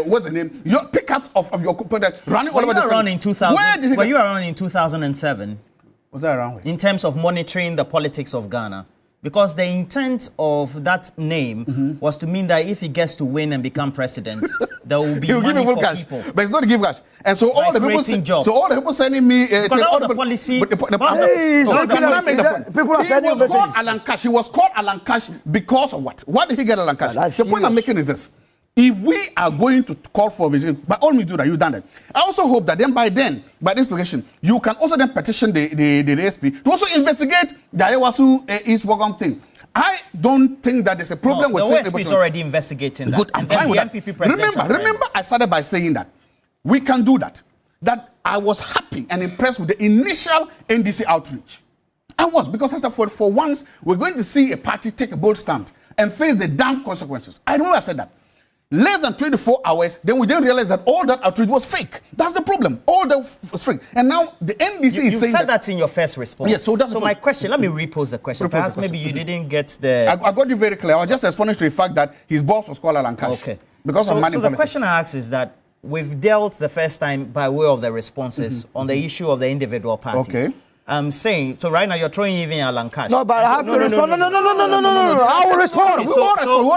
what's the name? Your pickups of your running all over the around in 2000. Where did he were you around in 2007? Was that around? In terms of monitoring the politics of Ghana? Because the intent of that name was to mean that if he gets to win and become president, there will be money for cash, people. but it's not to give cash. And so all the people sending me. Because that was the policy. People are sending messages. He was called Alankash. He was called Alankash because of what? Why did he get Alankash? The point I'm making is this. If we are going to call for vision, by all means do that, you've done that. I also hope that by this application, you can also then petition the SP to also investigate the Ayawasu East Wagam thing. I don't think that there's a problem with the OSP is already investigating that. Good, I'm fine with that. Remember, I started by saying that we can do that. That I was happy and impressed with the initial NDC outreach. I was, because I said for once, we're going to see a party take a bold stand and face the damn consequences. I remember I said that. Less than 24 hours, then we didn't realize that all that outreach was fake. That's the problem. All that was fake. And now the NDC is saying... You said that in your first response. Yes, so my question, let me repose the question. Perhaps maybe you didn't get the... I got you very clear. I was just responding to the fact that his boss was called Alankash. Okay. Because of money so the question I ask is that we've dealt the first time by way of the responses on the issue of the individual parties. Okay. I'm saying, so right now you're throwing even Alankash. No, but I have to respond. No. I will respond.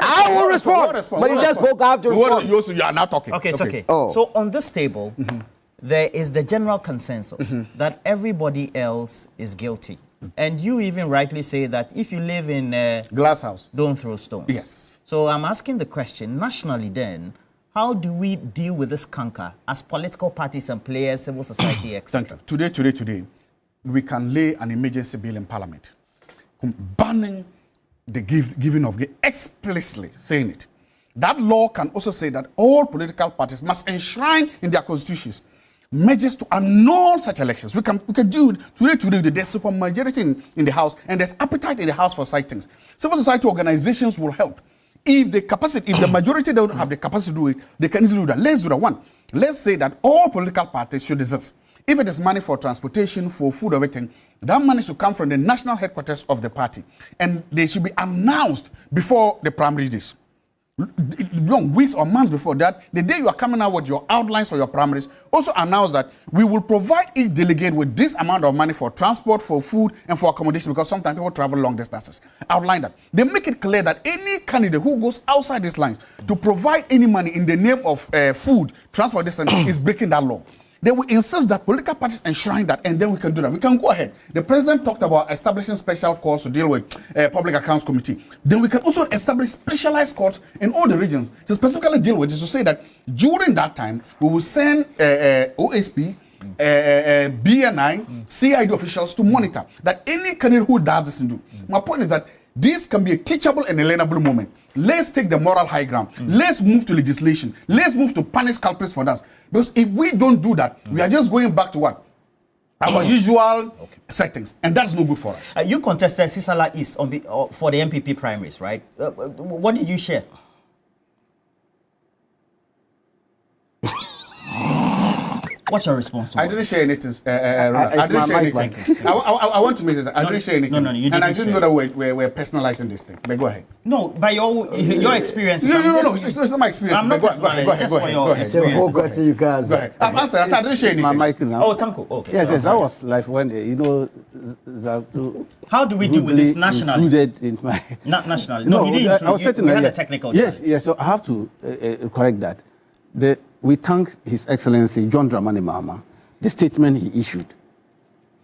I will respond. But you just spoke, I have to respond. You are not talking. Okay, it's okay. So on this table, there is the general consensus that everybody else is guilty. And you even rightly say that if you live in a glass house, don't throw stones. Yes. So I'm asking the question, nationally then, how do we deal with this canker as political parties and players, civil society, etc.? Today, we can lay an emergency bill in Parliament banning the giving of gifts, explicitly saying it. That law can also say that all political parties must enshrine in their constitutions measures to annul such elections. We can do it today. There's supermajority in the House, and there's appetite in the House for such things. Civil society organizations will help. If the majority don't have the capacity to do it, they can easily do that. Let's do that. One, let's say that all political parties should desist. If it is money for transportation, for food, everything, that money should come from the national headquarters of the party. And they should be announced before the primary days. Long weeks or months before that, the day you are coming out with your outlines for your primaries, also announce that we will provide each delegate with this amount of money for transport, for food, and for accommodation, because sometimes people travel long distances. Outline that. They make it clear that any candidate who goes outside these lines to provide any money in the name of food, transport, distance is breaking that law. They will insist that political parties enshrine that, and then we can do that. We can go ahead. The president talked about establishing special courts to deal with public accounts committee. Then we can also establish specialized courts in all the regions to specifically deal with this, to say that during that time, we will send OSP, BNI, CID officials to monitor that any candidate who does this and do. My point is that this can be a teachable and a learnable moment. Let's take the moral high ground. Let's move to legislation. Let's move to punish culprits for that. Because if we don't do that, we are just going back to what? Our usual settings. And that's no good for us. You contested Sisala East for the MPP primaries, right? What did you share? What's your response to I didn't share anything. I didn't share anything. I want to make this. I didn't share anything. No, you didn't. And I didn't know that we're personalizing this thing. But go ahead. No, by your experience. No. It's not my experience. I'm not go ahead. It's a whole question you can answer. Go ahead. I've answered. I didn't share anything. My mic now. Oh, Tanko. Okay. Yes. I was like when how do we do with this nationally? Included in my not nationally. No, he didn't. I was certain we had a technical. Yes. So I have to correct that. We thank His Excellency John Dramani Mahama the statement he issued.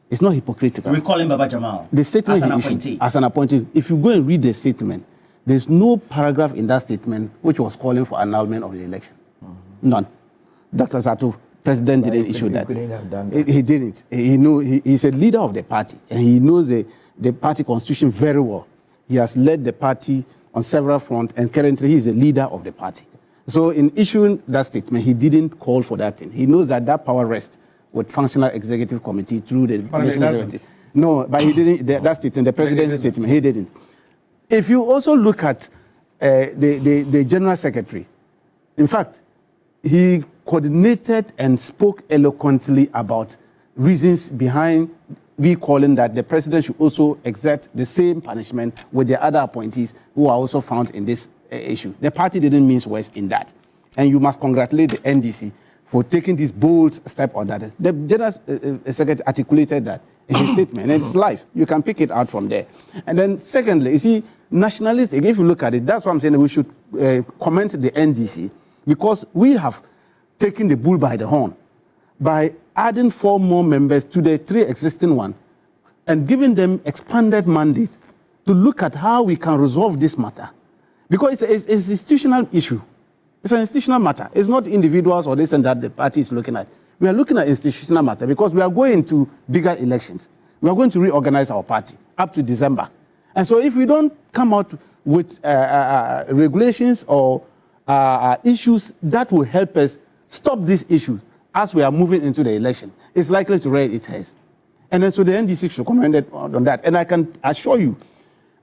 It's not hypocritical. Recalling Baba Jamal The statement as an he issued appointee. as an appointee. If you go and read the statement, there's no paragraph in that statement which was calling for annulment of the election. None. Dr. Zato, president, didn't issue that. Couldn't have done that. He didn't. He's a leader of the party, and he knows the party constitution very well. He has led the party on several fronts, and currently he is the leader of the party. So in issuing that statement, he didn't call for that thing. He knows that that power rests with functional executive committee through the But he national doesn't. executive. No, but he didn't. That statement, the president's statement, he didn't. If you also look at the general secretary, in fact, he coordinated and spoke eloquently about reasons behind we calling that the president should also exert the same punishment with the other appointees who are also found in this issue. The party didn't mince words in that. And you must congratulate the NDC for taking this bold step on that. The general secretary articulated that in his statement, and it's live. You can pick it out from there. And then secondly, you see, nationalistic, if you look at it, that's what I'm saying, we should commend the NDC, because we have taken the bull by the horn by adding 4 more members to the 3 existing ones and giving them expanded mandate to look at how we can resolve this matter. Because it's an institutional issue. It's an institutional matter. It's not individuals or this and that the party is looking at. We are looking at institutional matter because we are going to bigger elections. We are going to reorganize our party up to December. And so if we don't come out with regulations or issues that will help us stop these issues as we are moving into the election, it's likely to raise its head. And then so the NDC should comment on that. And I can assure you,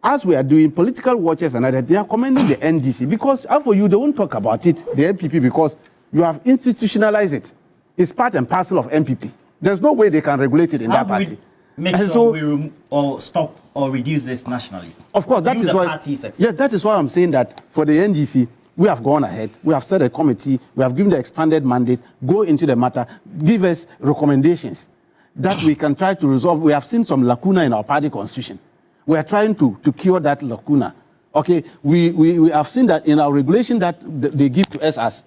as we are doing, political watchers and others, they are commending the NDC because for you, they won't talk about it, the MPP, because you have institutionalized it. It's part and parcel of MPP. There's no way they can regulate it in that party. Make And sure so- we or stop or reduce this nationally. Of course, that You, is the why. party succeed. Yeah, that is why I'm saying that for the NDC, we have gone ahead. We have set a committee. We have given the expanded mandate. Go into the matter. Give us recommendations that we can try to resolve. We have seen some lacuna in our party constitution. We are trying to cure that lacuna. Okay, we have seen that in our regulation that they give to us as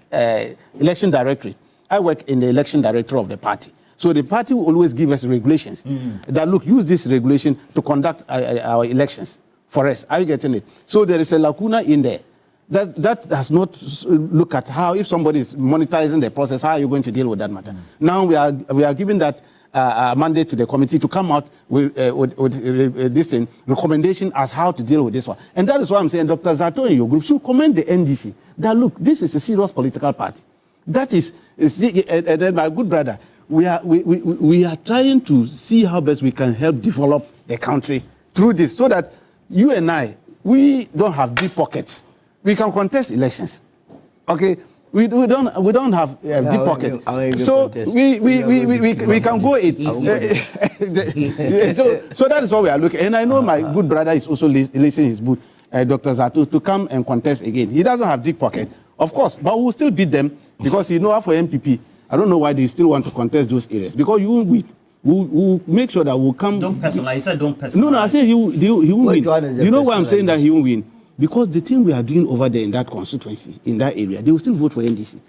election directorate. I work in the election director of the party. So the party will always give us regulations that, look, use this regulation to conduct our elections for us. Are you getting it? So there is a lacuna in there. That does not look at how, if somebody is monetizing the process, how are you going to deal with that matter? Now we are giving that mandate to the committee to come out with this thing, recommendation as how to deal with this one. And that is why I'm saying Dr. Zato and your group should commend the NDC that, look, this is a serious political party. That is, and then my good brother, we are trying to see how best we can help develop the country through this so that you and I, we don't have deep pockets. We can contest elections. Okay? We don't have deep pockets. So we can go in. So that is what we are looking. And I know my good brother is also listening his book, Dr. Zato, to come and contest again. He doesn't have deep pocket, of course, but we'll still beat them because you know for MPP, I don't know why they still want to contest those areas because you won't win. We'll make sure that we'll come. Don't personalize. You said don't personalize. No, I say he won't win. You know why I'm saying that he won't win? Because the thing we are doing over there in that constituency, in that area, they will still vote for NDC.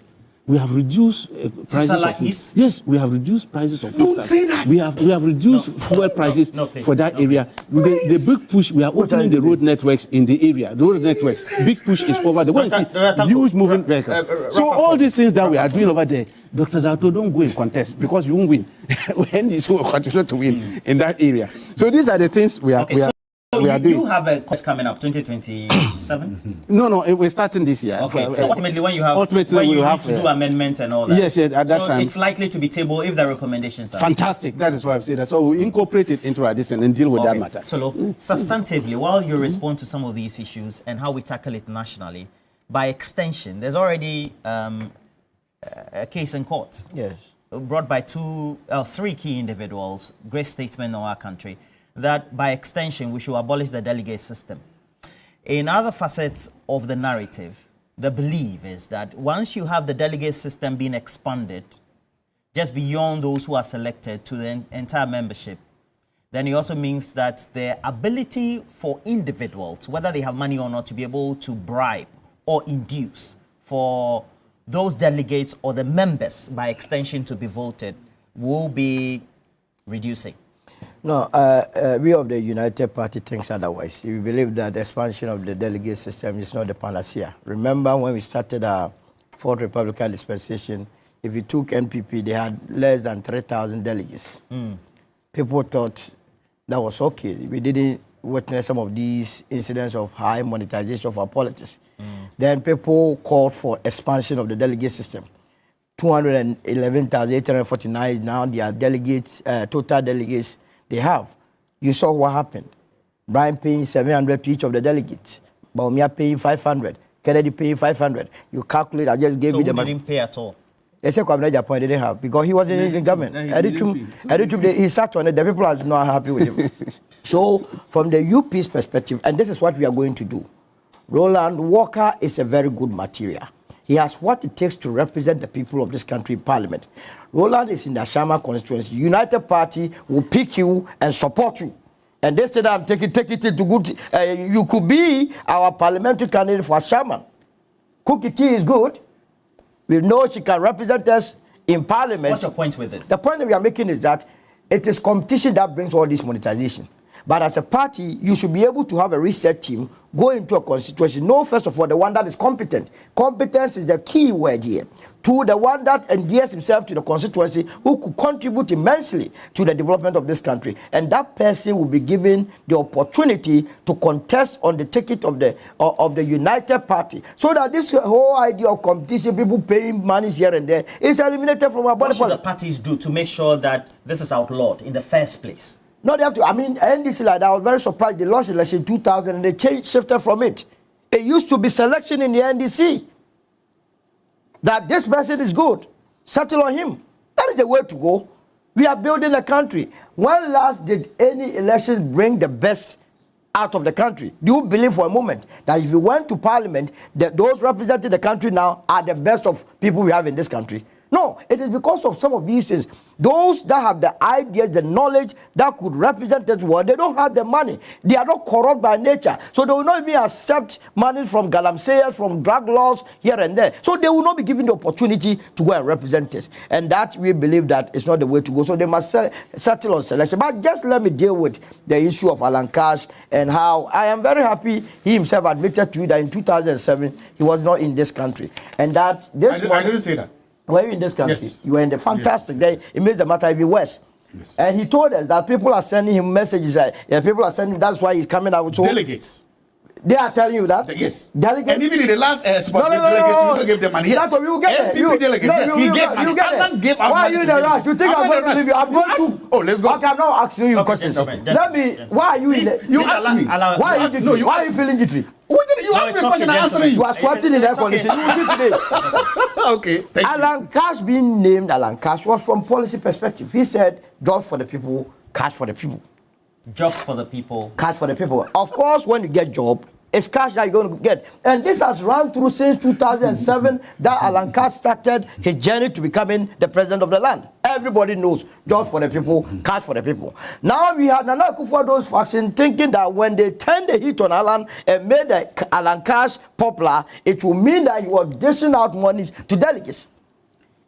We have reduced prices of food. East? Yes, we have reduced prices of food. Don't say that. We have reduced fuel prices please, for that area. The big push, we are opening the road networks in the area. The road networks, big push is over there. Go and see huge moving vehicles. So all these things that we are doing over there, Dr. Zato, don't go in contest because you won't win. NDC will continue to win in that area. So these are the things we are doing. You have a course coming up, 2027? No, we're starting this year. Okay. Ultimately, when you have, Ultimately, when you we'll need have, to do amendments and all that. Yes, at that so time. it's likely to be tabled if the recommendations are. Fantastic. That is why I'm saying that. So we incorporate it into our decision and deal with that matter. So, substantively, while you respond to some of these issues and how we tackle it nationally, by extension, there's already a case in court. Yes. Brought by 3 key individuals, great statesmen in our country, that by extension we should abolish the delegate system. In other facets of the narrative, the belief is that once you have the delegate system being expanded just beyond those who are selected to the entire membership, then it also means that the ability for individuals, whether they have money or not, to be able to bribe or induce for those delegates or the members by extension to be voted will be reducing? No, we of the United Party thinks otherwise. We believe that the expansion of the delegate system is not the panacea. Remember when we started our fourth Republican dispensation, if you took NPP, they had less than 3,000 delegates. People thought that was okay. We didn't witness some of these incidents of high monetization of our politics. Then people called for expansion of the delegate system. 211,849 is now their delegates, total delegates they have. You saw what happened. Brian paying 700 to each of the delegates. Baumia paying 500. Kennedy paying 500. You calculate, I just gave you the money. Didn't pay at all? They said Kwame Japan didn't have because he wasn't in the government. He sat on it. The people are not happy with him. So, from the UP's perspective, and this is what we are going to do, Roland Walker is a very good material. He has what it takes to represent the people of this country in Parliament. Roland is in the Ashama constituency. United Party will pick you and support you. And they said, "I'm take it to good. You could be our parliamentary candidate for Ashama. Cookie T is good. We know she can represent us in Parliament." What's your point with this? The point that we are making is that it is competition that brings all this monetization. But as a party, you should be able to have a research team go into a constituency. Know, first of all, the one that is competent. Competence is the key word here. To the one that endears himself to the constituency, who could contribute immensely to the development of this country. And that person will be given the opportunity to contest on the ticket of the United Party. So that this whole idea of competition, people paying money here and there, is eliminated from our body. What should the parties do to make sure that this is outlawed in the first place? No, they have to. I mean, NDC, like that, I was very surprised. They lost election in 2000 and they shifted from it. It used to be selection in the NDC. That this person is good. Settle on him. That is the way to go. We are building a country. When last did any elections bring the best out of the country? Do you believe for a moment that if you went to Parliament, that those representing the country now are the best of people we have in this country? No, it is because of some of these things. Those that have the ideas, the knowledge that could represent this world, they don't have the money. They are not corrupt by nature. So they will not even accept money from galamseyers, from drug laws here and there. So they will not be given the opportunity to go and represent us. And that we believe that is not the way to go. So they must settle on selection. But just let me deal with the issue of Alan Cash and how I am very happy he himself admitted to you that in 2007 he was not in this country. And that this I didn't say that. Were you in this country? Yes. You were in the fantastic day. It makes the matter even worse. Yes. And he told us that people are sending him messages. People are sending, that's why he's coming out. So Delegates. They are telling you that? Yes. Delegates? And even in the last spot, delegates, he also gave them money. Yes. That's what you get it. NPP delegates, yes. He gave money. Alan gave out Why are money you in to a delegates. rush? You think I'm going to leave you? I'm going to. Oh, let's go. Okay, I'm not asking you questions. Let me, why are you in the. You asked me. Why are you feeling jittery? You asked me a question, I'm answering you. You are sweating in air conditioning. You see today. Okay, thank you. Alan Cash being named Alan Cash was from policy perspective. He said, jobs for the people, cash for the people. Jobs for the people. Cash for the people. Of course, when you get job, it's cash that you're going to get. And this has run through since 2007 that Alan Cash started his journey to becoming the president of the land. Everybody knows jobs for the people, cash for the people. Now we have Nana Akufo-Addo's faction thinking that when they turned the heat on Alan and made Alan Cash popular, it will mean that he was dishing out monies to delegates.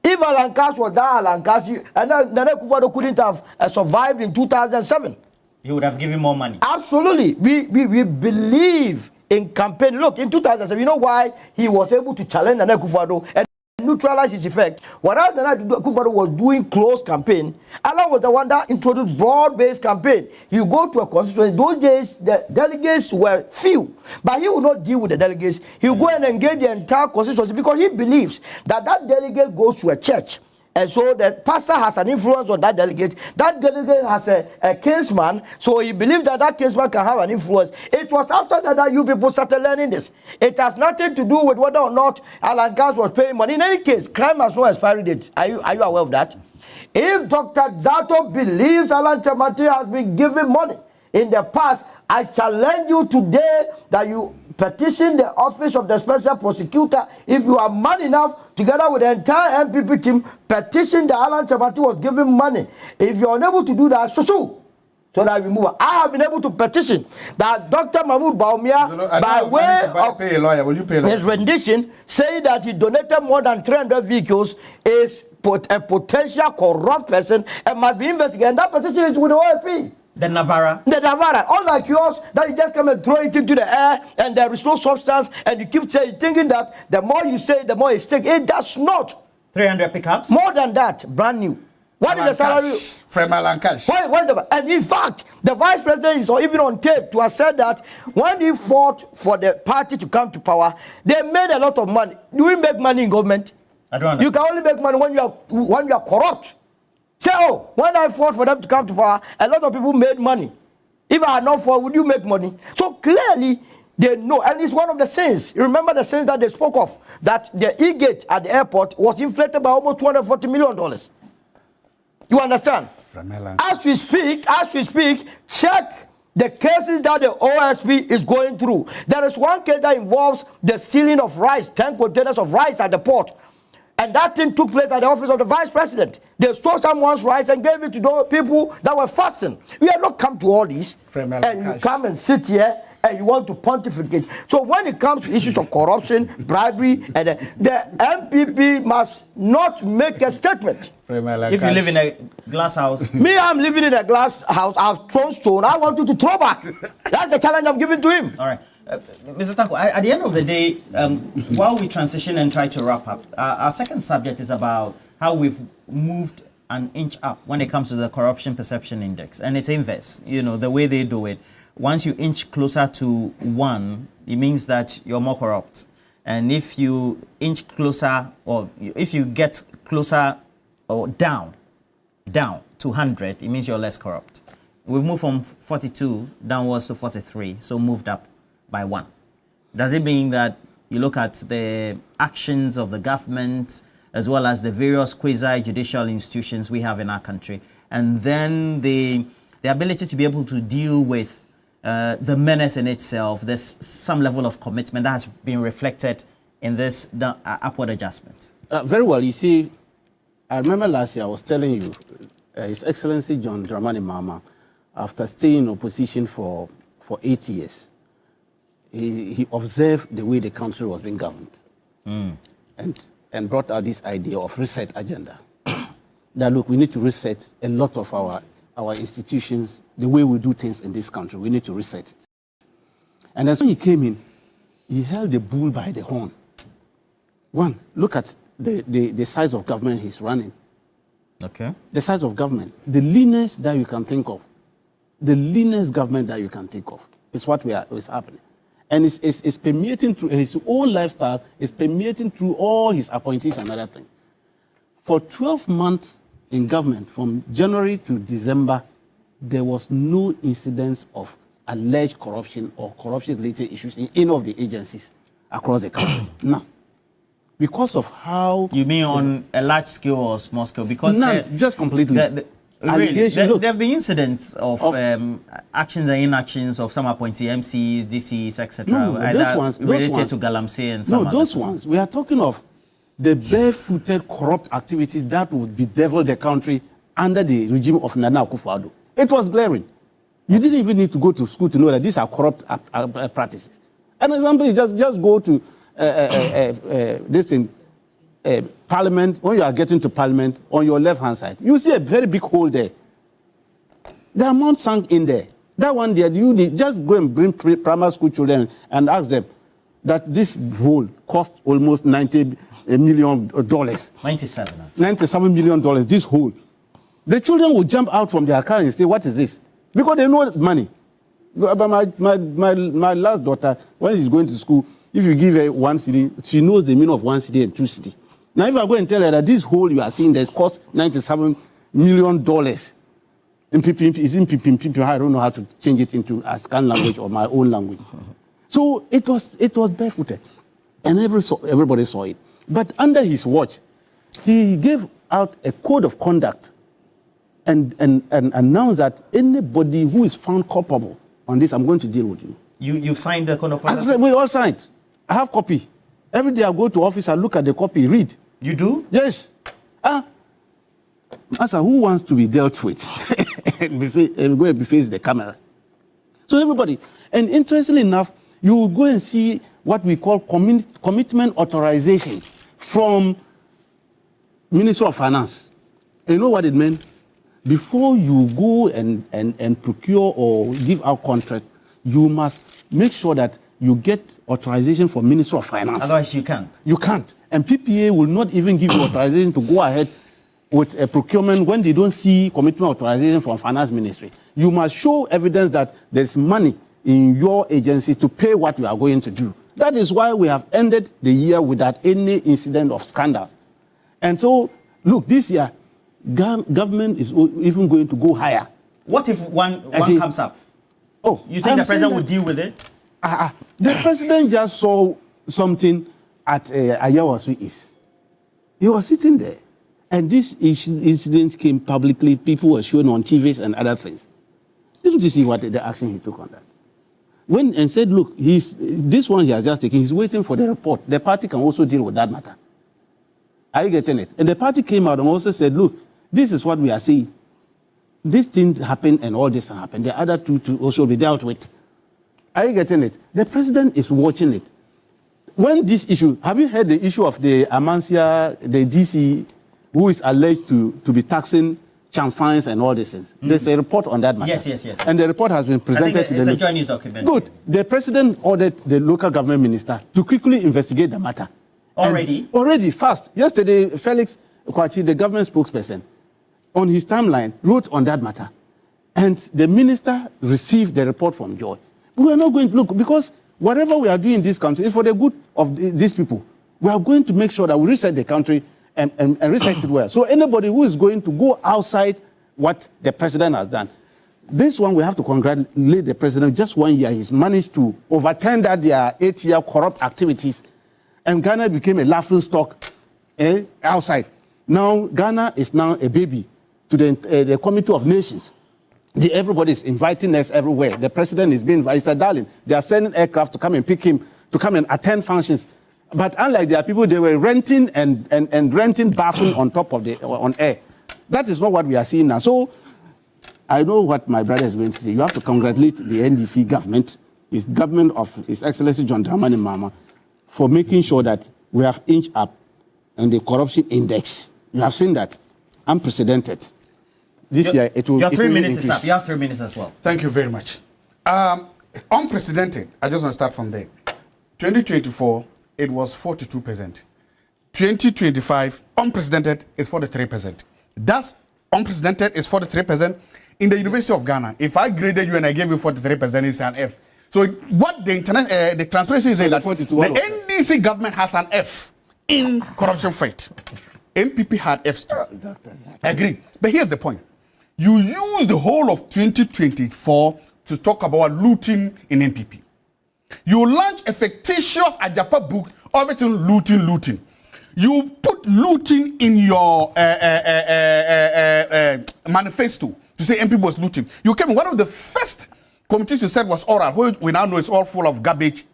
If Alan Cash was that Alan Cash, Nana Akufo-Addo couldn't have survived in 2007. He would have given more money. Absolutely. We believe in campaign. Look, in 2007, you know why he was able to challenge Nana Akufo-Addo and neutralize his effect? Whereas Nana Akufo-Addo was doing close campaign, Alan was the one that introduced broad-based campaign. You go to a constituency, those days the delegates were few, but he would not deal with the delegates. He would go and engage the entire constituency because he believes that delegate goes to a church. And so the pastor has an influence on that delegate. That delegate has a kinsman, so he believes that kinsman can have an influence. It was after that you people started learning this. It has nothing to do with whether or not Alan Cash was paying money. In any case, crime has no expiry date. Are you aware of that? If Dr. Zato believes Alan Chamati has been given money in the past, I challenge you today that you petition the office of the special prosecutor. If you are man enough, together with the entire MPP team, petition the Alan Chamati was given money. If you're unable to do that, so so that we move on. I have been able to petition that Dr. Mahmoud Baumia, by way of pay a lawyer. Will you pay a lawyer? his rendition, saying that he donated more than 300 vehicles, is a potential corrupt person and must be investigated. And that petition is with the OSP. The Navara. The Navara, unlike yours, that you just come and throw it into the air and there is no substance, and you keep thinking that the more you say, the more it sticks. It does not. 300 pickups? More than that, brand new. What is the salary? From Alancash. And in fact, the vice president is even on tape to have said that when he fought for the party to come to power, they made a lot of money. Do we make money in government? I don't understand. You can only make money when you are corrupt. Say, oh, when I fought for them to come to power, a lot of people made money. If I had not fought, would you make money? So clearly, they know. And it's one of the sins. You remember the sins that they spoke of, that the E-gate at the airport was inflated by almost $240 million. You understand? As we speak, check the cases that the OSP is going through. There is one case that involves the stealing of rice, 10 containers of rice at the port. And that thing took place at the office of the vice president. They stole someone's rice and gave it to those people that were fasting. We have not come to all this. And you come and sit here and you want to pontificate. So when it comes to issues of corruption, bribery, and the MPP must not make a statement. If you live in a glass house. Me, I'm living in a glass house. I've thrown stone. I want you to throw back. That's the challenge I'm giving to him. All right. Mr. Tako, at the end of the day, while we transition and try to wrap up, our second subject is about how we've moved an inch up when it comes to the corruption perception index. And it's inverse, the way they do it. Once you inch closer to 1, it means that you're more corrupt. And if you inch closer, or if you get closer or down to 100, it means you're less corrupt. We've moved from 42 downwards to 43, so moved up by 1. Does it mean that you look at the actions of the government as well as the various quasi-judicial institutions we have in our country, and then the ability to be able to deal with the menace in itself? There's some level of commitment that has been reflected in this upward adjustment. Very well. You see, I remember last year I was telling you, His Excellency John Dramani Mahama, after staying in opposition for 8 years, he observed the way the country was being governed, and brought out this idea of reset agenda. That look, we need to reset a lot of our institutions, the way we do things in this country. We need to reset it. And as when he came in, he held the bull by the horn. One, look at the size of government he's running. Okay. The size of government, the leanness that you can think of, the leanness government that you can think of is what is happening. And it's permeating through his own lifestyle, it's permeating through all his appointees and other things. For 12 months in government, from January to December, there was no incidence of alleged corruption or corruption-related issues in any of the agencies across the country. Now, because of how... You mean on a large scale or small scale? Because just completely. Really, there have been incidents of actions and inactions of some appointee MCs, DCs, etc. No, those ones related to Galamsey and some those ones. We are talking of the barefooted corrupt activities that would bedevil the country under the regime of Nana Akufo-Addo. It was glaring. You didn't even need to go to school to know that these are corrupt practices. An example is just go to this in Parliament. When you are getting to Parliament, on your left-hand side, you see a very big hole there. The amount sunk in there. That one there, you just go and bring primary school children and ask them that this hole cost almost $90 million. $97 million, this hole. The children will jump out from their car and say, what is this? Because they know money. But my last daughter, when she's going to school, if you give her 1 cedi, she knows the meaning of 1 cedi and 2 cedi. Now, if I go and tell her that this hole you are seeing that cost $97 million in PPP, I don't know how to change it into a scan language or my own language. So it was barefooted, and everybody saw it. But under his watch, he gave out a code of conduct and announced that anybody who is found culpable on this, I'm going to deal with you. You've signed the code of conduct? We all signed. I have copy. Every day I go to office, I look at the copy, read. You do? Yes. Asa, who wants to be dealt with? and go and face the camera. So everybody, and interestingly enough, you will go and see what we call commitment authorization from Minister of Finance. And you know what it meant? Before you go and procure or give out contract, you must make sure that you get authorization from Minister of Finance. Otherwise you can't. You can't. And PPA will not even give you authorization to go ahead with a procurement when they don't see commitment authorization from Finance Ministry. You must show evidence that there's money in your agencies to pay what we are going to do. That is why we have ended the year without any incident of scandals. And so, look, this year, government is even going to go higher. What if one comes up? Oh, you think the president would deal with it? The president just saw something at Ayawasu East. He was sitting there. And this incident came publicly. People were showing on TVs and other things. Didn't you see what the action he took on that? And said, look, this one he has just taken, he's waiting for the report. The party can also deal with that matter. Are you getting it? And the party came out and also said, look, this is what we are seeing. This thing happened and all this happened. The other two to also be dealt with. Are you getting it? The president is watching it. When this issue, have you heard the issue of the Amancia, the DC, who is alleged to be taxing chamfines and all these things? There's a report on that matter. Yes. And the report has been presented to the... It's a joint news document. Good. The president ordered the local government minister to quickly investigate the matter. Already? Already, fast. Yesterday, Felix Kwachi, the government spokesperson, on his timeline, wrote on that matter. And the minister received the report from Joy. We are not going to look, because whatever we are doing in this country is for the good of these people. We are going to make sure that we reset the country and reset it well. So anybody who is going to go outside what the president has done, this one we have to congratulate the president. Just 1 year, he's managed to overturn that their 8-year corrupt activities. And Ghana became a laughing stock outside. Now, Ghana is now a baby to the Committee of Nations. Everybody is inviting us everywhere. The president is being invited. He said, darling, they are sending aircraft to come and pick him, to come and attend functions. But unlike their people, they were renting and renting bathroom on top of on air. That is not what we are seeing now. So I know what my brother is going to say. You have to congratulate the NDC government, his government of His Excellency John Dramani Mahama, for making sure that we have inched up in the corruption index. You have seen that. Unprecedented. This year, it will. Your 3 minutes increase. is up. You have 3 minutes as well. Thank you very much. Unprecedented. I just want to start from there. 2024, it was 42%. 2025, unprecedented is 43%. That's unprecedented is 43%. In the University of Ghana, if I graded you and I gave you 43%, it's an F. So what the transparency is that the NDC government has an F in corruption fight. MPP had Fs too. I agree. But here's the point. You use the whole of 2024 to talk about looting in MPP. You launch a fictitious Ajapa book of it looting. You put looting in your manifesto to say MPP was looting. You came, one of the first committees you said was oral, which we now know is all full of garbage.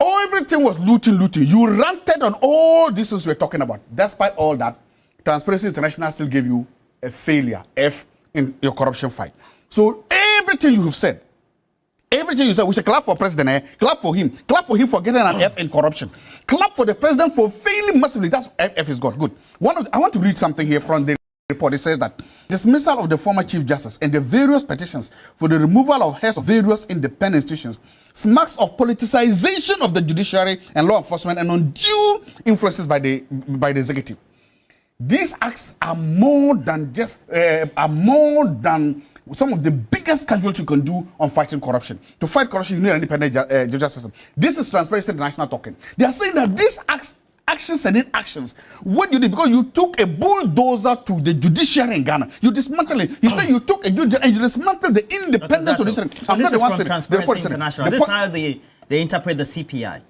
Everything was looting. You ranted on all these things we're talking about. Despite all that, Transparency International still gave you a failure, F, in your corruption fight. So everything you have said, we should clap for president, clap for him for getting an F in corruption. Clap for the president for failing massively. That's F is good. I want to read something here from the report. It says that dismissal of the former Chief Justice and the various petitions for the removal of heads of various independent institutions smacks of politicization of the judiciary and law enforcement and undue influences by the executive. These acts are more than some of the biggest casualties you can do on fighting corruption. To fight corruption, you need an independent judicial system. This is Transparency International talking. They are saying that these actions and inactions, what you did, because you took a bulldozer to the judiciary in Ghana. You dismantled it. You say you took a judiciary and you dismantled the independent judiciary. So I'm not the one saying Transparency International. This is how they interpret the CPI.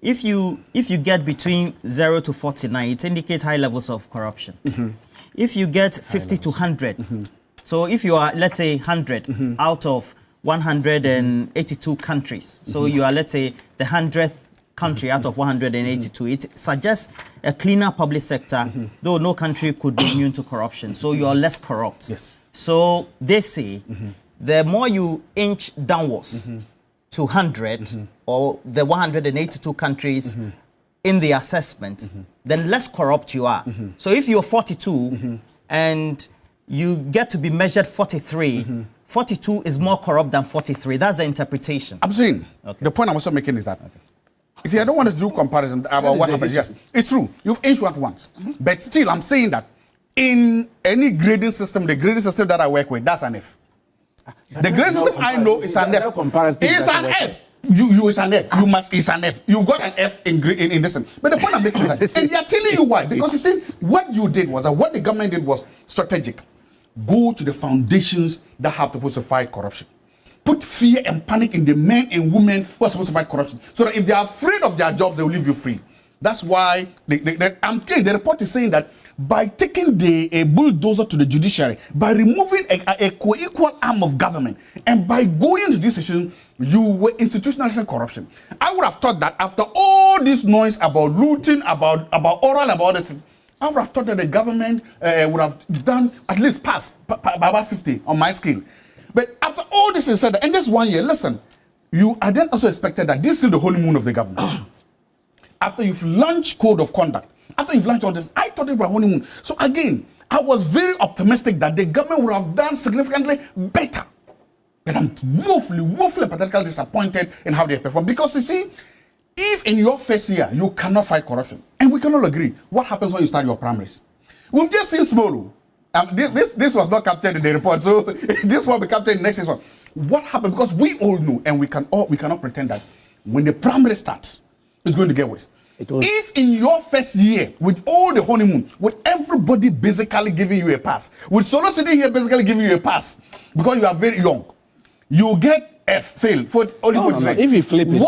If you get between 0 to 49, it indicates high levels of corruption. If you get 50 to 100, so if you are, let's say, 100 out of 182 countries, so you are, let's say, the 100th country out of 182, it suggests a cleaner public sector, though no country could be immune to corruption. So you are less corrupt. Yes. So they say the more you inch downwards to 100 or the 182 countries in the assessment, then less corrupt you are. So if you're 42 and you get to be measured 43, 42 is more corrupt than 43. That's the interpretation. I'm saying, the point I'm also making is that, you see, I don't want to do comparison about what happens. Yes, it's true. You've inched once. But still, I'm saying that in any grading system, the grading system that I work with, that's an F. The grading system I know is an F. It's an F. You is an F. You must is an F. You got an F in this thing. But the point I'm making is that, and they are telling you why. Because you see, what you did was, what the government did was strategic. Go to the foundations that have supposed to fight corruption. Put fear and panic in the men and women who are supposed to fight corruption. So that if they are afraid of their jobs, they will leave you free. That's why the report is saying that by taking a bulldozer to the judiciary, by removing a co-equal arm of government, and by going into this issue, you were institutionalizing corruption. I would have thought that after all this noise about looting, about oral, about this, I would have thought that the government would have done at least pass by about 50 on my scale. But after all this is said, and just 1 year, listen, I then also expected that this is the honeymoon of the government. After you've launched code of conduct, after you've launched all this, I thought it was a honeymoon. So again, I was very optimistic that the government would have done significantly better. But I'm woefully and pathetically disappointed in how they performed. Because you see, if in your first year you cannot fight corruption, and we can all agree, what happens when you start your primaries? We've just seen Smolo. This was not captured in the report, so this will be captured in the next one. What happened? Because we all know, and we cannot pretend that when the primary starts, it's going to get worse. If in your first year, with all the honeymoon, with everybody basically giving you a pass, with Solo sitting here basically giving you a pass, because you are very young, you get F, fail, if you flip it,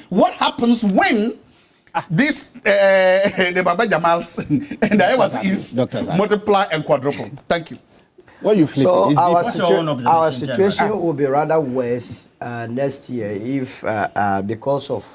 what happens when this the Baba Jamals and the Evas is multiply and quadruple? Thank you. What you flip so it, our situation will be rather worse next year if because of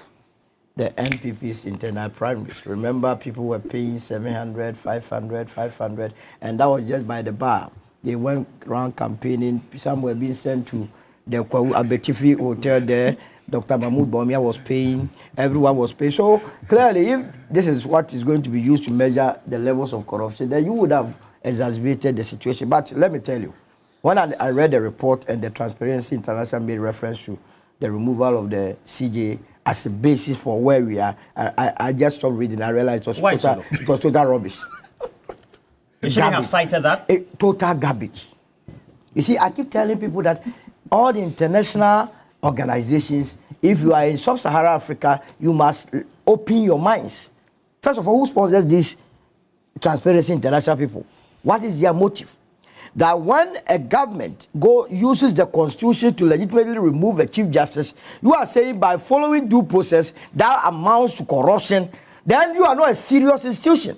the NPP's internal primaries. Remember, people were paying 700, 500, and that was just by the bar. They went around campaigning. Some were being sent to the Abetifi Hotel there. Dr. Mahmoud Bawumia was paying. Everyone was paying. So clearly, if this is what is going to be used to measure the levels of corruption, then you would have exacerbated the situation. But let me tell you, when I read the report and the Transparency International made reference to the removal of the CJ as a basis for where we are, I just stopped reading. I realized it was total rubbish. You shouldn't have cited that. Total garbage. You see, I keep telling people that all the international organizations, if you are in sub-Saharan Africa, you must open your minds. First of all, who sponsors these Transparency International people? What is their motive? That when a government uses the constitution to legitimately remove a chief justice, you are saying by following due process that amounts to corruption, then you are not a serious institution.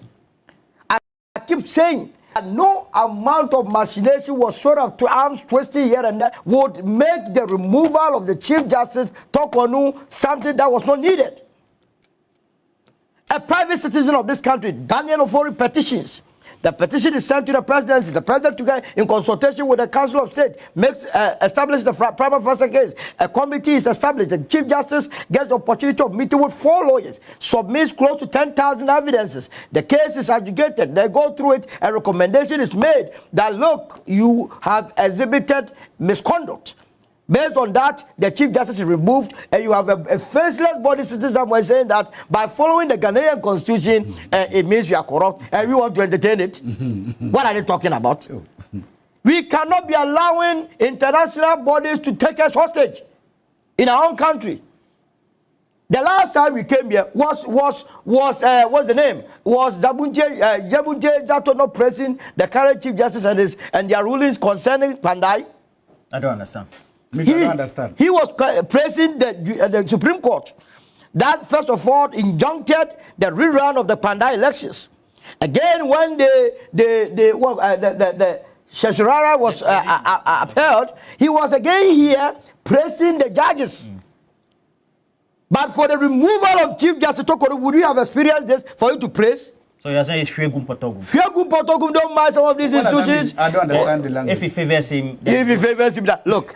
I keep saying that no amount of machination was sort of to arms twisting here and there would make the removal of the chief justice Tokonu something that was not needed. A private citizen of this country, Daniel Ofori, petitions. The petition is sent to the presidency. The president, together in consultation with the Council of State, establishes the prima facie case. A committee is established. The Chief Justice gets the opportunity of meeting with 4 lawyers, submits close to 10,000 evidences. The case is adjudicated. They go through it. A recommendation is made that, look, you have exhibited misconduct. Based on that, the Chief Justice is removed, and you have a faceless body citizen saying that by following the Ghanaian constitution, it means you are corrupt, and we want to entertain it. What are they talking about? We cannot be allowing international bodies to take us hostage in our own country. The last time we came here what's the name? Was Jabunje Zato not pressing the current Chief Justice and their rulings concerning Pandai? I don't understand. I don't understand. He was praising the Supreme Court that, first of all, injuncted the rerun of the Pandai elections. Again, when the Sheshurara was upheld, he was again here praising the judges. But for the removal of Chief Justice Tokoro, would you have experienced this for you to praise? So you're saying Shwegum Potogum. Fiagum Potogum don't mind some of these What does that mean? institutions. I don't understand the language. If he favors him, If he favors him, look,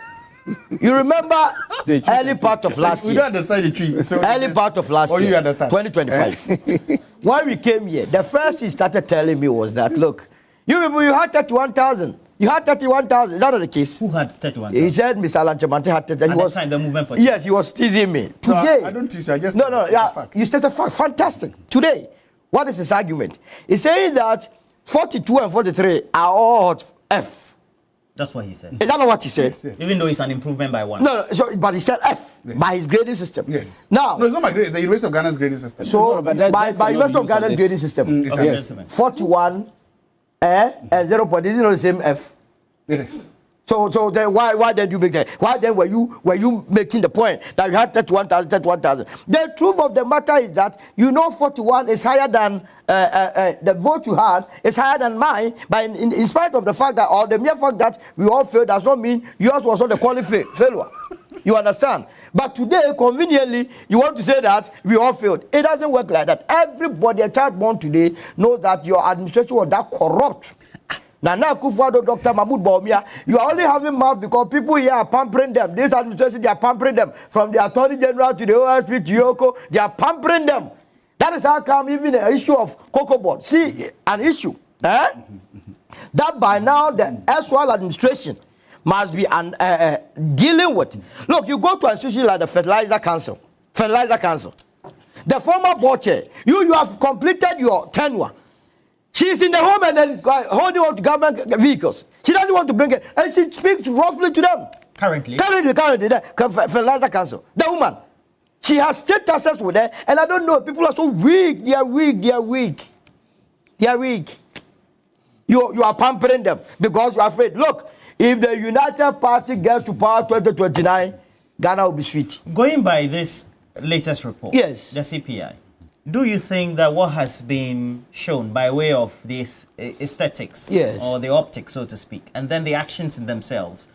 you remember the early part of last We year. don't understand the tree. So Early part of last or year, you understand? 2025. When we came here, the first he started telling me was that, look, you people, you had 31,000. You had 31,000. Is that not the case? who had 31? He said Mr. Alanchamante had 31,000. At He was, the time, the movement for yes, he was teasing me. So Today, I don't teach you. I just no, it's a yeah, fact. you stated a fact. Fantastic. Today, what is his argument? He's saying that 42 and 43 are all F. That's what he said. Is that not what he said? Yes. Even though it's an improvement by 1. No, so, but he said F by his grading system. Yes. Now, No, it's not my grade. It's the University of Ghana's grading system. so No, but that by cannot University be of used on Ghana's this. grading system, It's Okay, yes. gentlemen. 41 and 0 point. Is it not the same F? It is. So then why did you make that? Why then were you making the point that you had 31,000? The truth of the matter is that 41 is higher than the vote you had is higher than mine. But in spite of the fact that, or the mere fact that we all failed, does not mean yours was not the quality failure. You understand? But today, conveniently, you want to say that we all failed. It doesn't work like that. Everybody, a child born today, knows that your administration was that corrupt. Nana Akufo-Addo, Dr. Mahmoud Bawumia, you are only having mouth because people here are pampering them. This administration, they are pampering them. From the Attorney General to the OSP to Yoko, they are pampering them. That is how come even the issue of Cocoa Board. See, an issue that by now the erstwhile administration must be dealing with. Look, you go to an institution like the Fertilizer Council. The former board chair, you have completed your tenure. She's in the home and then holding on to government vehicles. She doesn't want to bring it, and she speaks roughly to them. Currently, the Fertilizer Council, the woman, she has state access with her, and I don't know, people are so weak. They are weak. You are pampering them because you are afraid. Look, if the United Party gets to power 2029, Ghana will be sweet. going by this latest report, Yes. the CPI, do you think that what has been shown by way of the aesthetics Yes. or the optics, so to speak, and then the actions in themselves,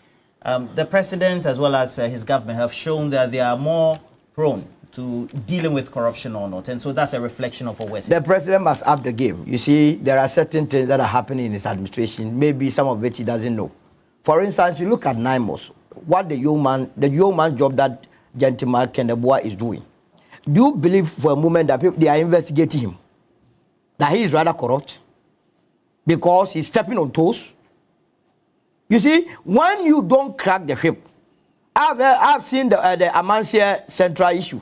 the president as well as his government have shown that they are more prone to dealing with corruption or not, and so that's a reflection of what we're seeing. The president must up the game. You see, there are certain things that are happening in his administration. Maybe some of it he doesn't know. For instance, you look at NIMOS, what the young man job that gentleman Kendeboa is doing. Do you believe for a moment that they are investigating him? That he is rather corrupt? Because he's stepping on toes? You see, when you don't crack the whip, I've seen the Amansia Central issue.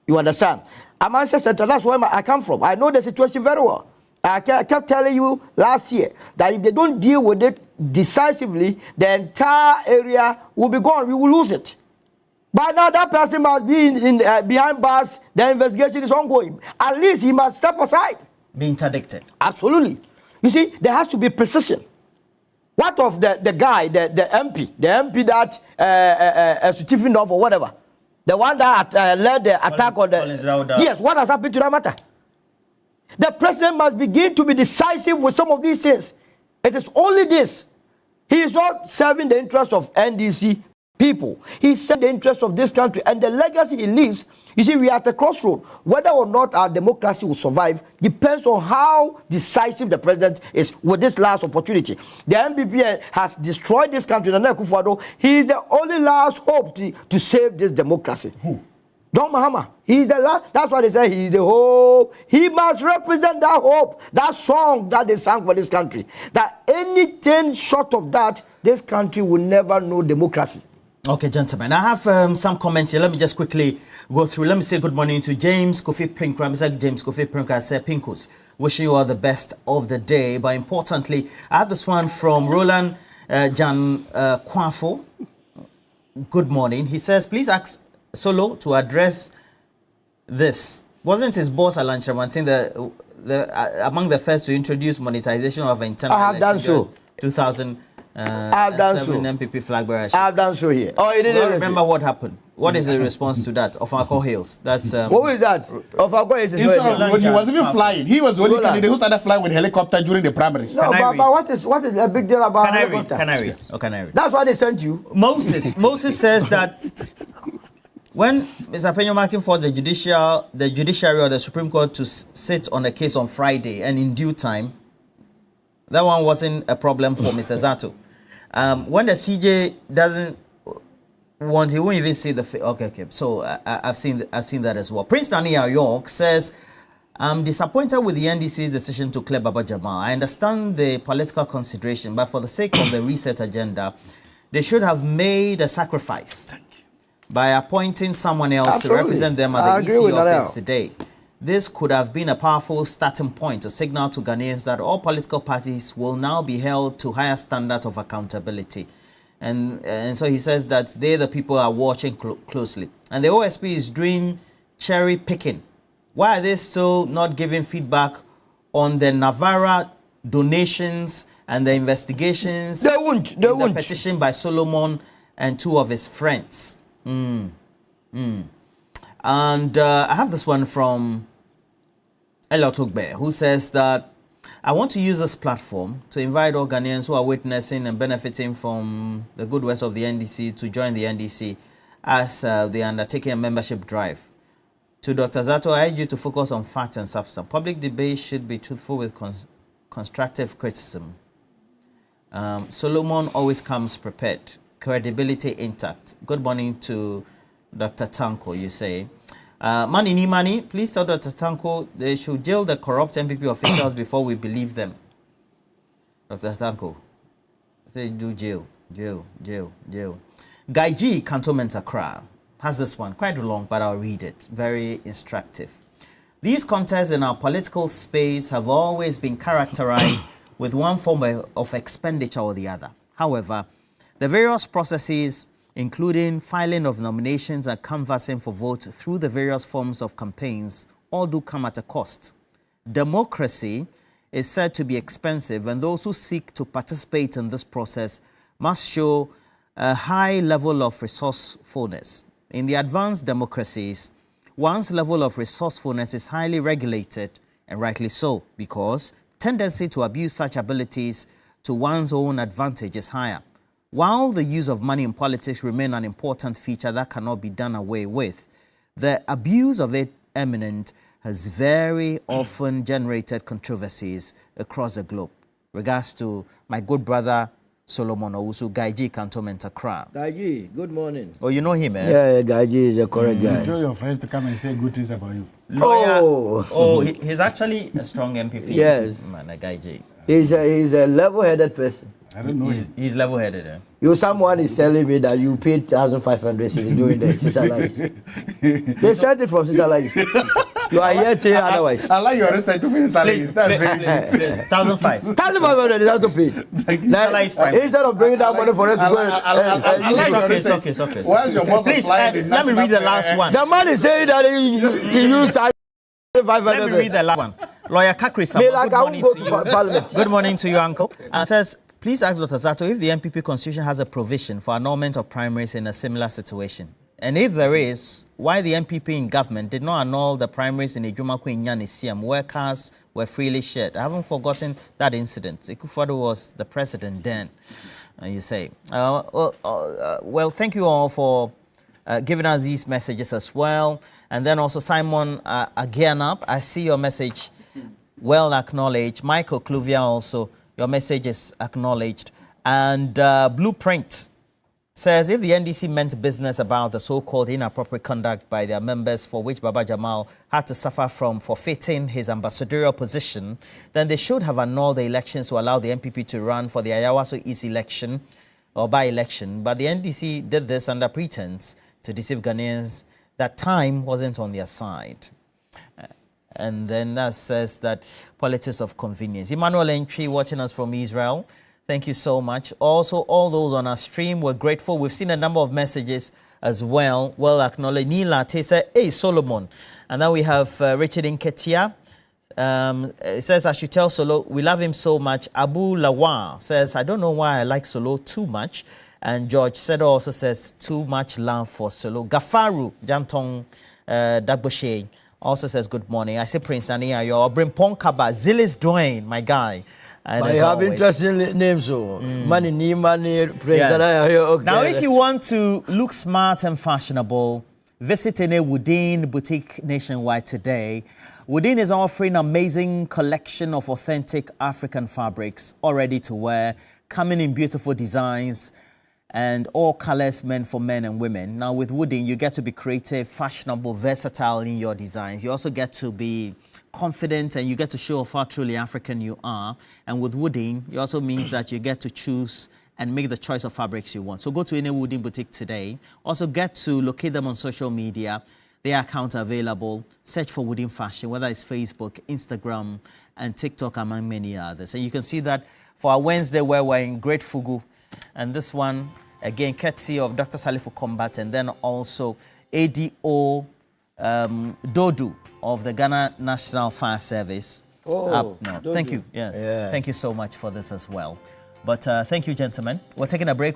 You understand? Amansia Central, that's where I come from. I know the situation very well. I kept telling you last year that if they don't deal with it decisively, the entire area will be gone. We will lose it. But now that person must be behind bars. The investigation is ongoing. At least he must step aside. Be interdicted. Absolutely. You see, there has to be precision. What of the guy, the MP that Stephen North or whatever, the one that led the attack on the... Collins Rauda. Yes, what has happened to that matter? The president must begin to be decisive with some of these things. It is only this. He is not serving the interest of NDC people. He's serving the interest of this country and the legacy he leaves. You see, we are at a crossroad. Whether or not our democracy will survive depends on how decisive the president is with this last opportunity. The NPP has destroyed this country. Nana Akufo-Addo, he is the only last hope to save this democracy. Who? John Mahama. He's the last. That's why they say he's the hope. He must represent that hope, that song that they sang for this country. That anything short of that, this country will never know democracy. Okay, gentlemen, I have some comments here. Let me just quickly go through. Let me say good morning to James Kofi Pinkra. Mr. James Kofi Pinkra said, Pinkos, wishing you all the best of the day. But importantly, I have this one from Roland Jan Kwafo. Good morning. He says, please ask Solo to address this. Wasn't his boss Alan Chamantin among the first to introduce monetization of internal I have done so. 2000. I've done so. MPP flag bearer. I've done so here. Oh, he didn't remember what happened. What is the response to that of Alcohol Hills? That's what is that? Of Alcohol Hills. When he was even flying, he was the only candidate who started flying with helicopter during the primaries. No, but what is the big deal about helicopter? Canary. Oh, Canary. That's why they sent you. Moses says that When Mr. Penyomaki forced the judiciary or the Supreme Court to sit on a case on Friday and in due time, that one wasn't a problem for Mr. Zato. When the CJ doesn't want, he won't even see the okay. So I've seen that as well. Prince Nania York says, I'm disappointed with the NDC's decision to clear Baba Jamal. I understand the political consideration, but for the sake of the reset agenda, they should have made a sacrifice by appointing someone else to represent them at the EC office today. This could have been a powerful starting point to signal to Ghanaians that all political parties will now be held to higher standards of accountability. And so he says that they, the people, are watching closely. And the OSP is doing cherry picking. Why are they still not giving feedback on the Navarra donations and the investigations? They won't. The petition by Solomon and two of his friends. And I have this one from Elliot Ogbe, who says that I want to use this platform to invite all Ghanaians who are witnessing and benefiting from the good works of the NDC to join the NDC as they undertaking a membership drive. To Dr. Zato, I urge you to focus on facts and substance. Public debate should be truthful with constructive criticism. Solomon always comes prepared. Credibility intact. Good morning to Dr. Tanko, you say. Money, ni money. Please tell Dr. Tanko they should jail the corrupt MPP officials before we believe them. Dr. Tanko, say do jail. Guy G, Cantonment Accra, has this one. Quite long, but I'll read it. Very instructive. These contests in our political space have always been characterized with one form of expenditure or the other. However, the various processes, including filing of nominations and canvassing for votes through the various forms of campaigns, all do come at a cost. Democracy is said to be expensive, and those who seek to participate in this process must show a high level of resourcefulness. In the advanced democracies, one's level of resourcefulness is highly regulated, and rightly so, because tendency to abuse such abilities to one's own advantage is higher. While the use of money in politics remains an important feature that cannot be done away with, the abuse of it eminent has very often generated controversies across the globe. Regards to my good brother Solomon Owusu, Gaiji Cantonment Accra. Gaiji, good morning. Oh, you know him, eh? Yeah, Gaiji is a correct guy. Tell your friends to come and say good things about you. Lawyer, he's actually a strong MPP. Yes. Man, a Gaiji. He's a level-headed person. I don't know. He's level-headed, eh? Someone is telling me that you paid 1,500 during the Sister Lives. They sent it from Sister Lives. You are here saying otherwise. I like your research to finish salaries. That's very Please, 1,500. 1,500 is also paid. Instead of bringing that money for us to go It's okay. Why is your boss Please, let me read the last one. The man is saying that he used 500. Let me read the last one. Lawyer Kakri Sama, good morning to you. Good morning to you, Uncle. And says, please ask Dr. Zato if the MPP constitution has a provision for annulment of primaries in a similar situation. And if there is, why the MPP in government did not annul the primaries in Ejumako in Nyanisiam, where cars were freely shared. I haven't forgotten that incident. Ikufuado was the president then, you say. Well, thank you all for giving us these messages as well. And then also Simon Agianap, I see your message well acknowledged. Michael Kluvia also, your message is acknowledged. And Blueprint says, if the NDC meant business about the so-called inappropriate conduct by their members for which Baba Jamal had to suffer from forfeiting his ambassadorial position, then they should have annulled the elections to allow the MPP to run for the Ayawaso East election or by-election. But the NDC did this under pretense to deceive Ghanaians that time wasn't on their side. And then that says that politics of convenience. Emmanuel Entry watching us from Israel. Thank you so much. Also, all those on our stream, we're grateful. We've seen a number of messages as well. Well acknowledged. Nila Tesa, hey, Solomon. And then we have Richard Inketia. It says, I should tell Solo, we love him so much. Abu Lawa says, I don't know why I like Solo too much. And George Sedo also says, too much love for Solo. Gafaru Jantong Dagboshe also says, good morning. I say, Prince Ania, you're Brimpon Kaba, Zilis Dwayne, my guy. And you have interesting names, so money, Prince Ania. Okay. Now, if you want to look smart and fashionable, Visit any Woodin boutique nationwide today. Woodin is offering amazing collection of authentic African fabrics, all ready to wear, coming in beautiful designs and all colors meant for men and women. Now with Woodin, you get to be creative, fashionable, versatile in your designs. You also get to be confident and you get to show off how truly African you are. And with Woodin, it also means that you get to choose and make the choice of fabrics you want. So go to any Woodin boutique today. Also get to locate them on social media. Their accounts are available. Search for Woodin Fashion, whether it's Facebook, Instagram, and TikTok, among many others. And you can see that for our Wednesday where we're in Great Fugu. And this one, again, courtesy of Dr. Salifu Combat, and then also ADO Dodu of the Ghana National Fire Service. Oh, Thank you. Yes. Yeah. Thank you so much for this as well. But thank you, gentlemen. We're taking a break.